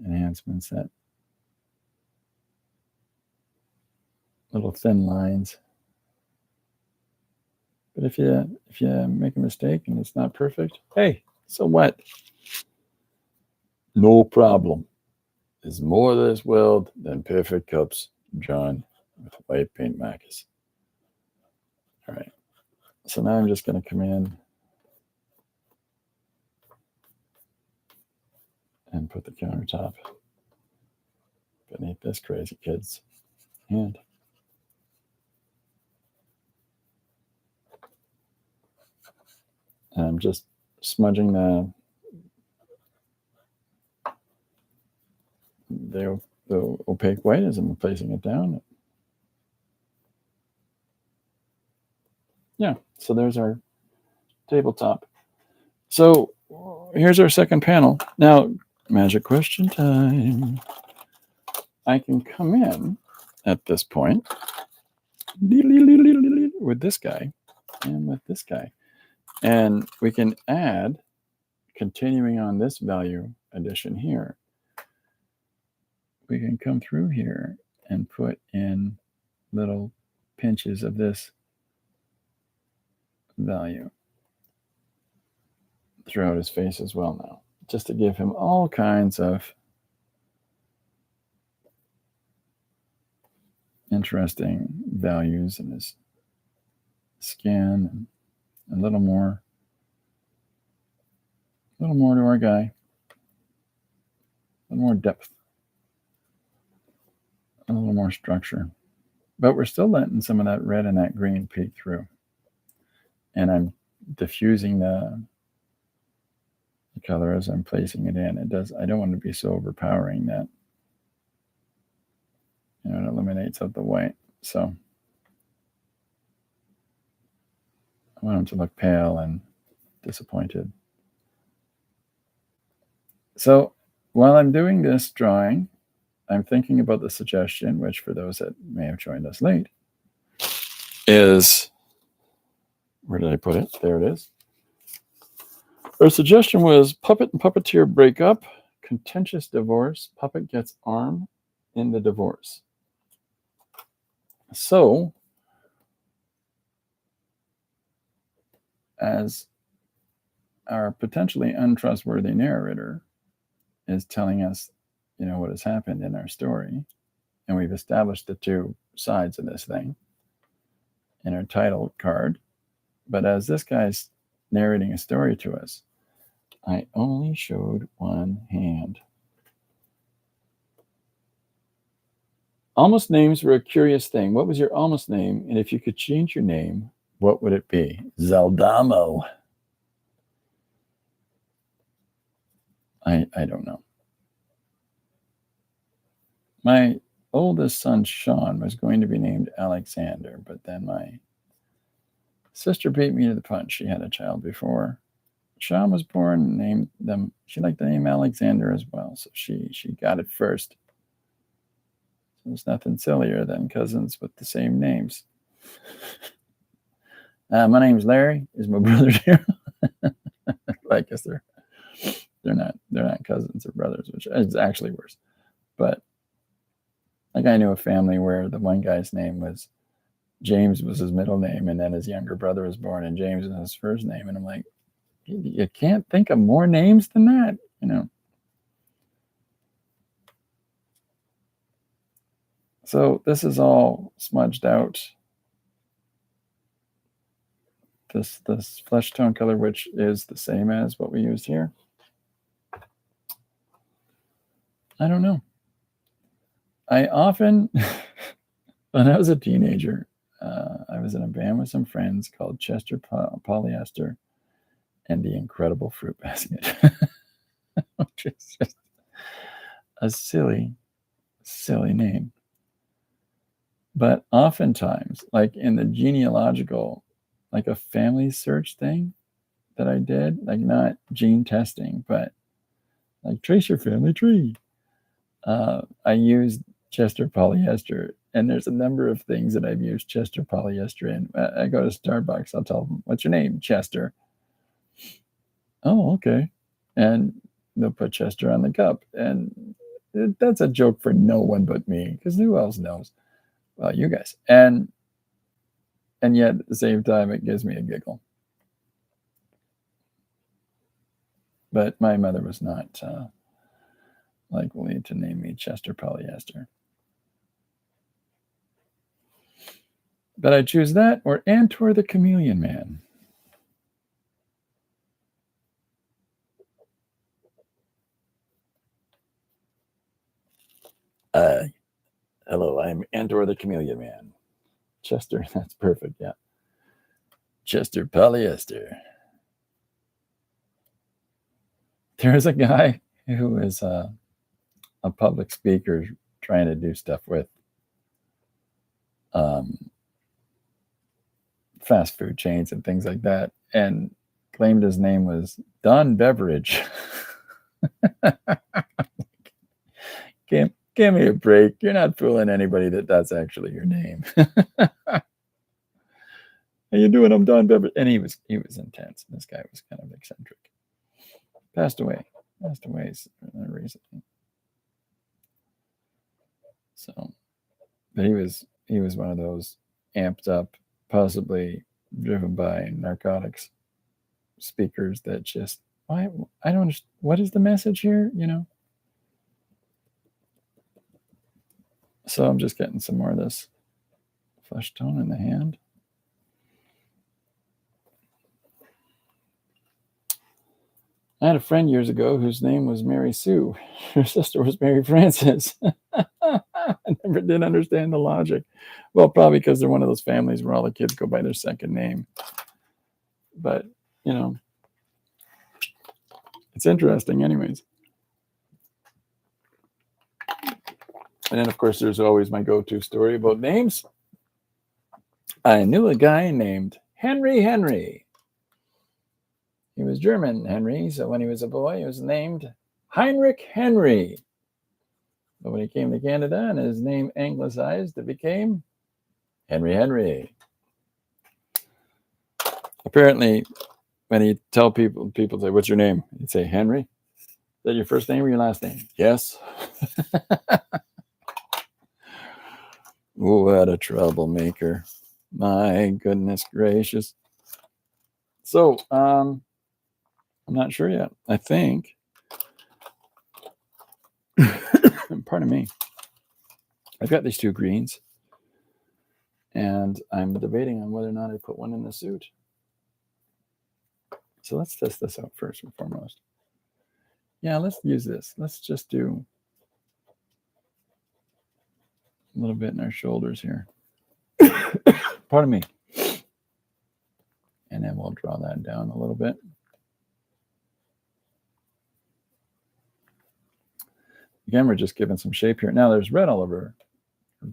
enhancements, that little thin lines. But if you make a mistake and it's not perfect, hey, so what? No problem. There's more of this world than perfect cups, John, with white paint markers. All right. So now I'm just going to come in and put the countertop beneath this crazy kid's hand. And I'm just smudging the opaque white as I'm placing it down. Yeah, so there's our tabletop. So here's our second panel. Now, magic question time. I can come in at this point with this guy and with this guy. And we can add, continuing on this value addition here, we can come through here and put in little pinches of this value throughout his face as well now, just to give him all kinds of interesting values in his skin, and a little more to our guy, a little more depth, a little more structure. But we're still letting some of that red and that green peek through. And I'm diffusing the color as I'm placing it in. I don't want to be so overpowering that, it eliminates out the white. So I want him to look pale and disappointed. So while I'm doing this drawing, I'm thinking about the suggestion, which for those that may have joined us late, is, where did I put it? There it is. Our suggestion was puppet and puppeteer break up, contentious divorce, puppet gets arm in the divorce. So, as our potentially untrustworthy narrator is telling us, what has happened in our story, and we've established the two sides of this thing in our title card, but as this guy's narrating a story to us, I only showed one hand. Almost names were a curious thing. What was your almost name? And if you could change your name, what would it be? Zaldamo. I don't know. My oldest son, Sean, was going to be named Alexander, but then my sister beat me to the punch. She had a child before Sean was born and named them. She liked the name Alexander as well, so she got it first. So there's nothing sillier than cousins with the same names. My name's Larry. Is my brother here? I guess they're not cousins or brothers, which is actually worse. But like, I knew a family where the one guy's name was James was his middle name, and then his younger brother was born, and James was his first name. And I'm like, you can't think of more names than that, you know. So this is all smudged out. This flesh tone color, which is the same as what we used here. I don't know. I often, when I was a teenager, I was in a band with some friends called Chester Polyester and the Incredible Fruit Basket, which is just a silly name. But oftentimes, like in the genealogical, like a family search thing that I did, like not gene testing, but like trace your family tree. I used Chester Polyester, and there's a number of things that I've used Chester Polyester in. I go to Starbucks, I'll tell them, "What's your name?" "Chester." "Oh, okay." And they'll put Chester on the cup, and that's a joke for no one but me, because who else knows? Well, you guys. And yet at the same time, it gives me a giggle. But my mother was not likely to name me Chester Polyester. But I choose that or Antor the Chameleon Man. Hello, I'm Antor the Chameleon Man. Chester, that's perfect, yeah. Chester Polyester. There's a guy who is a public speaker trying to do stuff with fast food chains and things like that, and claimed his name was Don Beveridge. Give me a break. You're not fooling anybody that that's actually your name. How you doing? I'm Don Beveridge. And he was intense. This guy was kind of eccentric. Passed away recently. So, but he was one of those amped up, possibly driven by narcotics speakers that just, I don't understand. What is the message here? You know? So I'm just getting some more of this flesh tone in the hand. I had a friend years ago whose name was Mary Sue. Her sister was Mary Frances. I never did understand the logic. Well, probably because they're one of those families where all the kids go by their second name. But, you know, it's interesting anyways. And then, of course, there's always my go-to story about names. I knew a guy named Henry. He was German, Henry, so when he was a boy, he was named Heinrich Henry. But when he came to Canada and his name anglicized, it became Henry. Apparently, when he tell people say, "What's your name?" He'd say, "Henry." "Is that your first name or your last name?" "Yes." What a troublemaker. My goodness gracious. So, I'm not sure yet. I think, pardon me, I've got these two greens, and I'm debating on whether or not I put one in the suit. So let's test this out first and foremost. Yeah, let's use this. Let's just do a little bit in our shoulders here. Pardon me. And then we'll draw that down a little bit. Again, we're just giving some shape here. Now there's red all over,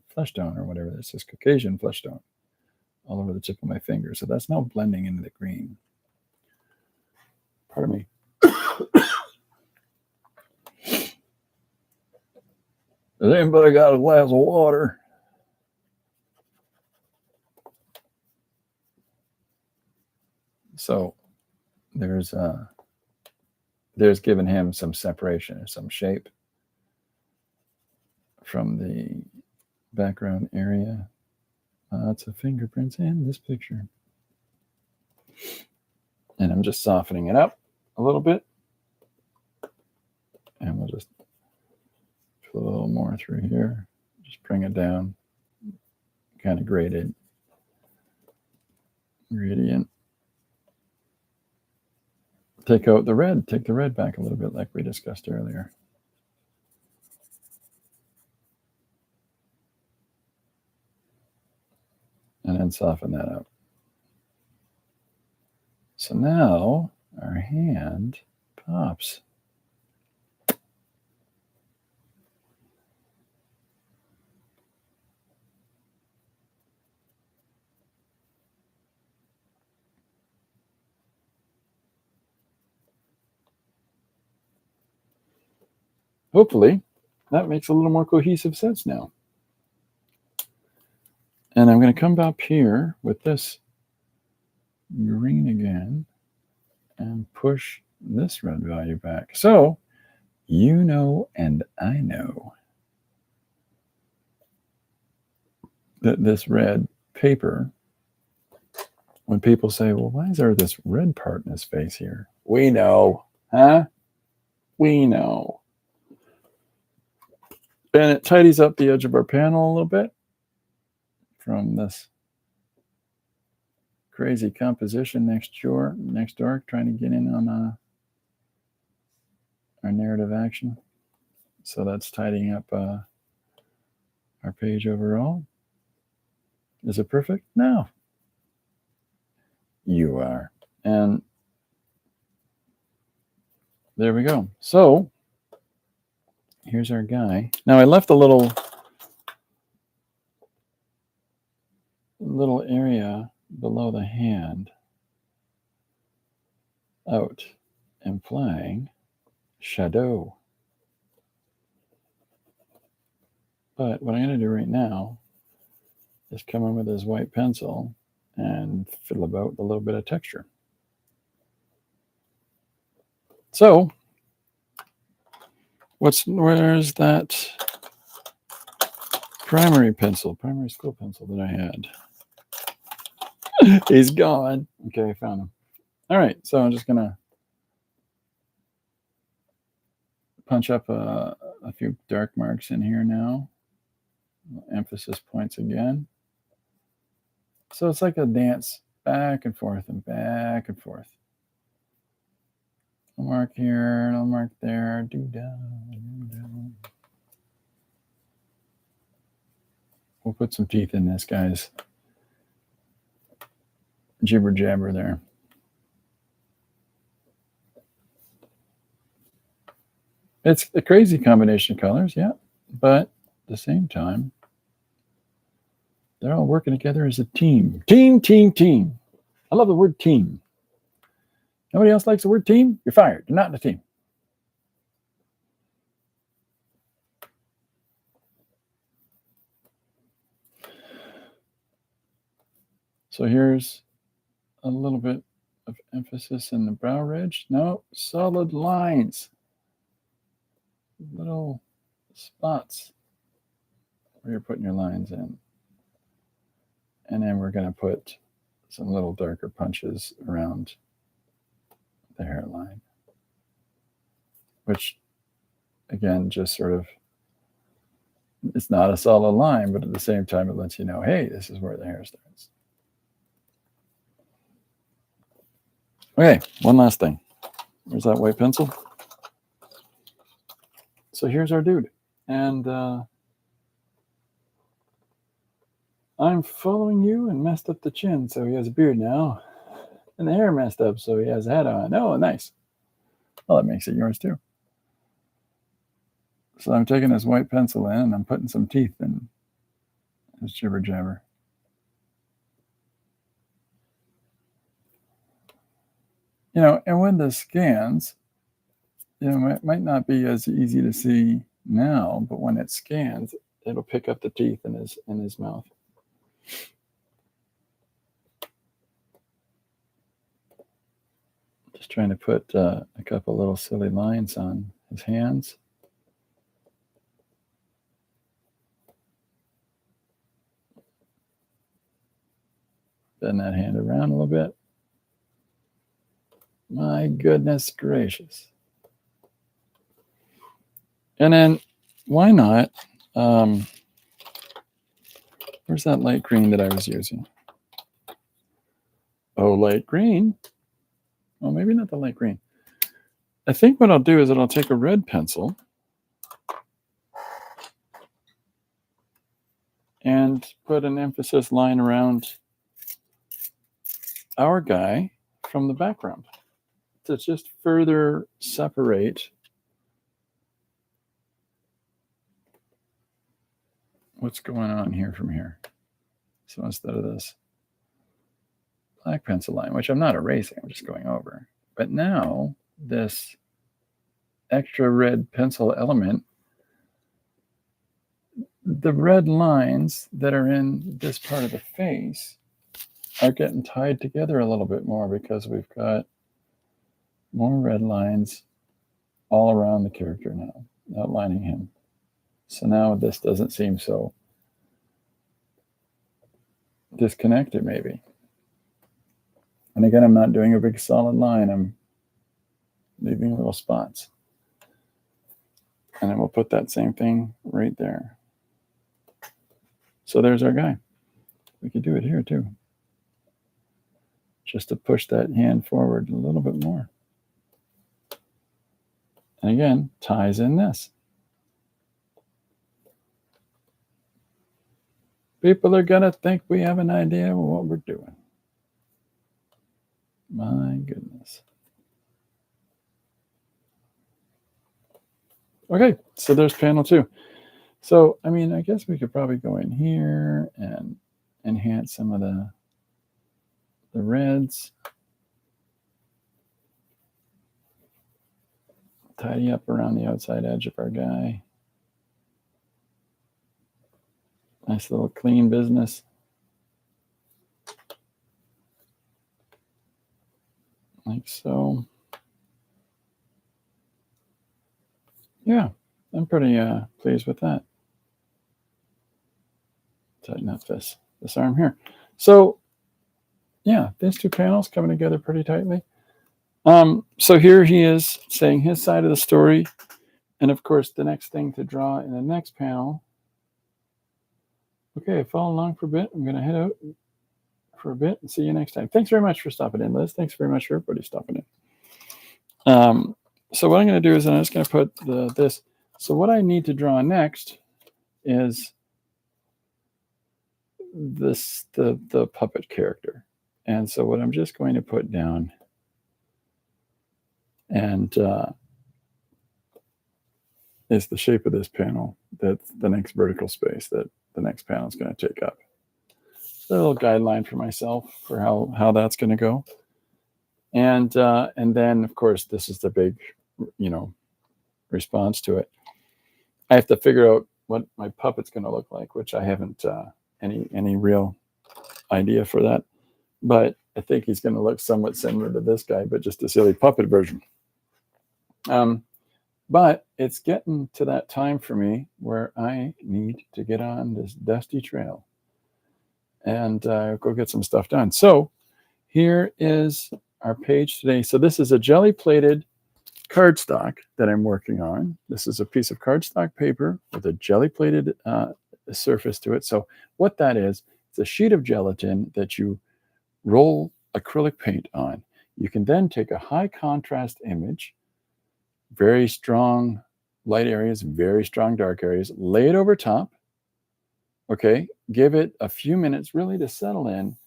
flesh tone or whatever this is, Caucasian flesh tone, all over the tip of my finger. So that's now blending into the green. Pardon me. Has anybody got a glass of water? So there's given him some separation or some shape from the background area Lots of fingerprints in this picture. And I'm just softening it up a little bit. And we'll just put a little more through here. Just bring it down. Kind of gradient. Take out the red. Take the red back a little bit like we discussed earlier. And then soften that up. So now our hand pops. Hopefully, that makes a little more cohesive sense now. And I'm going to come up here with this green again and push this red value back. So, you know and I know that this red paper, when people say, well, why is there this red part in his face here? We know, huh? We know. And it tidies up the edge of our panel a little bit from this crazy composition next door, trying to get in on our narrative action. So that's tidying up our page overall. Is it perfect? No. You are. And there we go. So here's our guy. Now I left a little area below the hand out, implying shadow. But what I'm going to do right now is come in with this white pencil and fiddle about a little bit of texture. So where's that primary school pencil that I had? He's gone. Okay, I found him. All right, so I'm just gonna punch up a few dark marks in here now. Emphasis points again. So it's like a dance back and forth and back and forth. A mark here, and a mark there. Do down. We'll put some teeth in this, guys. Jibber jabber there. It's a crazy combination of colors, yeah, but at the same time, they're all working together as a team. Team. I love the word team. Nobody else likes the word team? You're fired. You're not in a team. So here's a little bit of emphasis in the brow ridge. No, solid lines. Little spots where you're putting your lines in. And then we're going to put some little darker punches around the hairline, which, again, just sort of, it's not a solid line, but at the same time, it lets you know, hey, this is where the hair starts. Okay, one last thing. Where's that white pencil? So here's our dude. And I'm following you and messed up the chin, so he has a beard now. And the hair messed up, so he has a hat on. Oh, nice. Well, that makes it yours too. So I'm taking this white pencil in and I'm putting some teeth in this jibber jabber. You know, and when the scans, you know, it might not be as easy to see now, but when it scans, it'll pick up the teeth in his mouth. Just trying to put a couple little silly lines on his hands. Bend that hand around a little bit. My goodness gracious. And then why not? Where's that light green that I was using? Oh, light green. Well, maybe not the light green. I think what I'll do is that I'll take a red pencil and put an emphasis line around our guy from the background to just further separate what's going on here from here. So instead of this black pencil line, which I'm not erasing, I'm just going over. But now this extra red pencil element, the red lines that are in this part of the face are getting tied together a little bit more because we've got more red lines all around the character now, outlining him. So now this doesn't seem so disconnected, maybe. And again, I'm not doing a big solid line. I'm leaving little spots. And then we'll put that same thing right there. So there's our guy. We could do it here too. Just to push that hand forward a little bit more. And again, ties in this. People are going to think we have an idea of what we're doing. My goodness. Okay, so there's panel 2. So, I mean, I guess we could probably go in here and enhance some of the reds. Tidy up around the outside edge of our guy. Nice little clean business. Like so. Yeah, I'm pretty pleased with that. Tighten up this arm here. So, yeah, these two panels coming together pretty tightly. So here he is saying his side of the story. And of course, the next thing to draw in the next panel. Okay, follow along for a bit. I'm going to head out for a bit and see you next time. Thanks very much for stopping in, Liz. Thanks very much for everybody stopping in. So what I'm going to do is I'm just going to put this. So what I need to draw next is this the puppet character. And so what I'm just going to put down and is the shape of this panel. That's the next vertical space that the next panel is going to take up. So a little guideline for myself for how that's going to go. And then, of course, this is the big, response to it. I have to figure out what my puppet's going to look like, which I haven't any real idea for that. But I think he's going to look somewhat similar to this guy, but just a silly puppet version. But it's getting to that time for me where I need to get on this dusty trail and go get some stuff done. So here is our page today. So this is a jelly-plated cardstock that I'm working on. This is a piece of cardstock paper with a jelly-plated surface to it. So what that is, it's a sheet of gelatin that you roll acrylic paint on. You can then take a high contrast image, very strong light areas, very strong dark areas, lay it over top, okay, give it a few minutes really to settle in,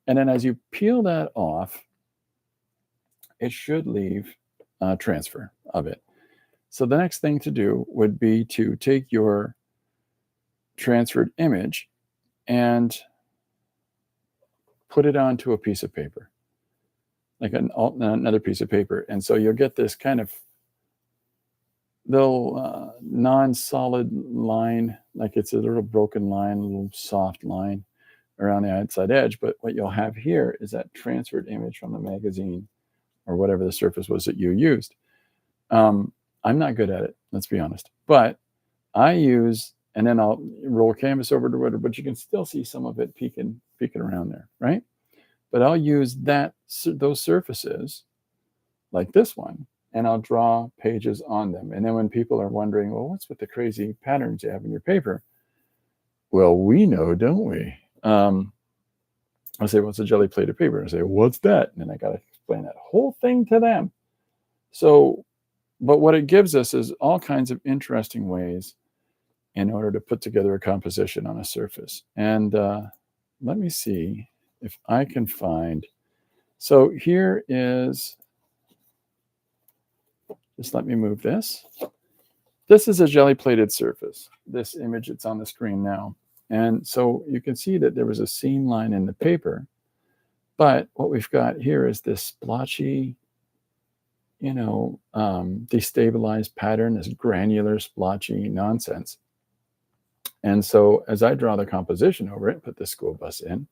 and then as you peel that off, it should leave transfer of it. So the next thing to do would be to take your transferred image and put it onto a piece of paper, like another piece of paper. And so you'll get this kind of little non-solid line, like it's a little broken line, a little soft line around the outside edge. But what you'll have here is that transferred image from the magazine or whatever the surface was that you used. I'm not good at it, let's be honest. But I use, and then I'll roll canvas over to it, but you can still see some of it peeking around there, right? but I'll use those surfaces like this one, and I'll draw pages on them. And then when people are wondering, well, what's with the crazy patterns you have in your paper? Well, we know, don't we? I'll say, what's a jelly plated paper? And I say, what's that? And then I got to explain that whole thing to them. So, but what it gives us is all kinds of interesting ways in order to put together a composition on a surface. And let me see if I can find. So here is, just let me move this. This is a jelly plated surface, this image that's on the screen now. And so you can see that there was a seam line in the paper, but what we've got here is this splotchy, destabilized pattern, this granular splotchy nonsense. And so as I draw the composition over it, put the school bus in,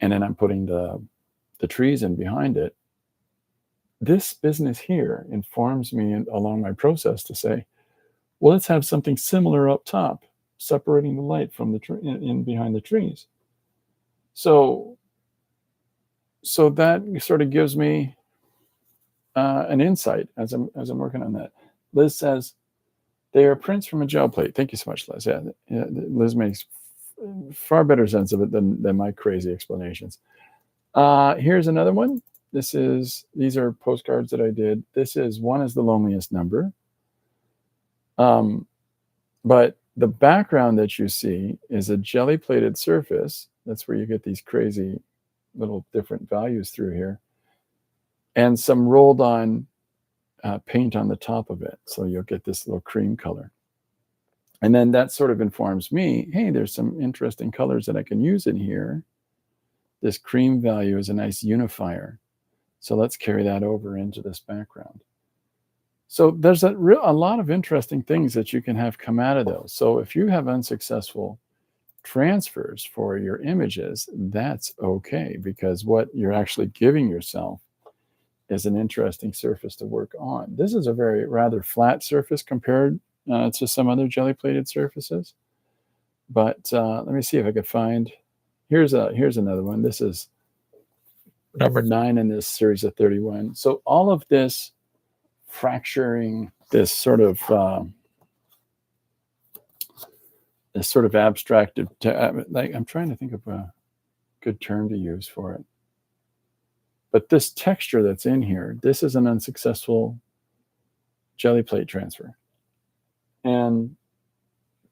and then I'm putting the trees in behind it, this business here informs me along my process to say, well, let's have something similar up top, separating the light from the tree in behind the trees. So that sort of gives me an insight as I'm working on that. Liz says they are prints from a gel plate. Thank you so much, Liz. Yeah, Liz makes far better sense of it than my crazy explanations. Here's another one. These are postcards that I did. One is the loneliest number. But the background that you see is a jelly plated surface. That's where you get these crazy little different values through here, and some rolled on paint on the top of it. So you'll get this little cream color. And then that sort of informs me, hey, there's some interesting colors that I can use in here. This cream value is a nice unifier. So let's carry that over into this background. So there's a lot of interesting things that you can have come out of those. So if you have unsuccessful transfers for your images, that's okay, because what you're actually giving yourself is an interesting surface to work on. This is a rather flat surface compared to some other jelly plated surfaces. But let me see if I could find, here's another one. This is number 9 in this series of 31. So all of this fracturing, this sort of abstractive, like, I'm trying to think of a good term to use for it. But this texture that's in here, this is an unsuccessful jelly plate transfer. And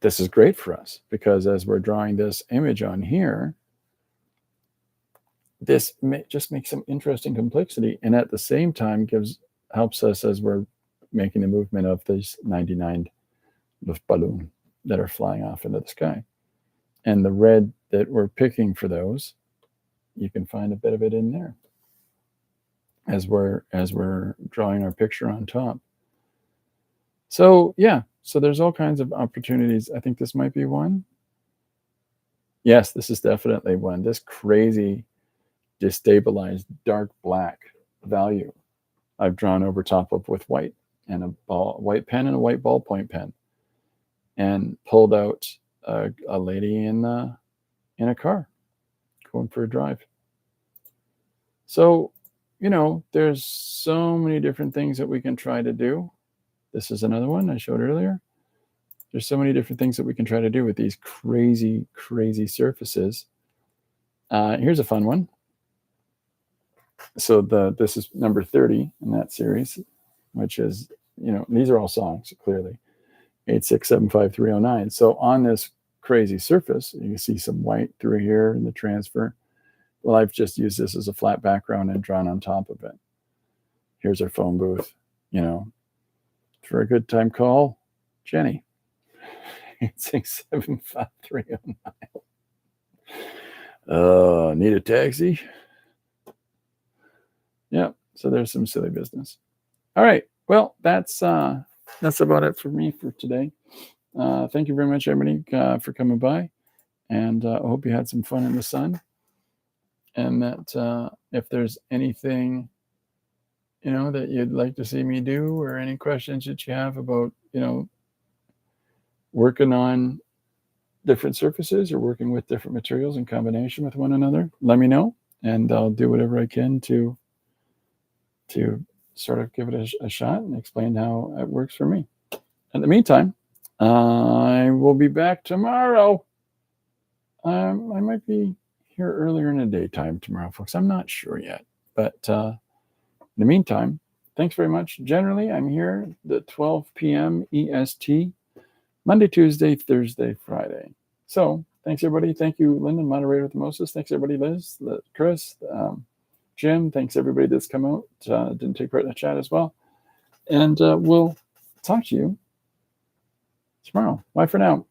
this is great for us because as we're drawing this image on here, this just makes some interesting complexity, and at the same time helps us as we're making the movement of these 99 Luftballons that are flying off into the sky. And the red that we're picking for those, you can find a bit of it in there as we're drawing our picture on top. So yeah, so there's all kinds of opportunities. I think this might be one. Yes, this is definitely one. This crazy destabilized dark black value I've drawn over top of with white and a white pen and a white ballpoint pen, and pulled out a lady in a car going for a drive. So, there's so many different things that we can try to do. This is another one I showed earlier. There's so many different things that we can try to do with these crazy, crazy surfaces. Here's a fun one. So this is number 30 in that series, which is, these are all songs, clearly. 8675309. So on this crazy surface, you can see some white through here in the transfer. Well, I've just used this as a flat background and drawn on top of it. Here's our phone booth, for a good time call, Jenny. 8675309. Need a taxi? Yeah, so there's some silly business. All right, well, that's about it for me for today. Thank you very much, everybody, for coming by, and I hope you had some fun in the sun. And that if there's anything, that you'd like to see me do, or any questions that you have about, working on different surfaces or working with different materials in combination with one another, let me know. and I'll do whatever I can to sort of give it a shot and explain how it works for me. In the meantime, I will be back tomorrow. I might be here earlier in the daytime tomorrow, folks. I'm not sure yet. But in the meantime, thanks very much. Generally, I'm here at 12 p.m. EST, Monday, Tuesday, Thursday, Friday. So thanks, everybody. Thank you, Lyndon, moderator with Moses. Thanks, everybody, Liz, Chris, Jim. Thanks, everybody that's come out, didn't take part in the chat as well. And we'll talk to you tomorrow. Bye for now.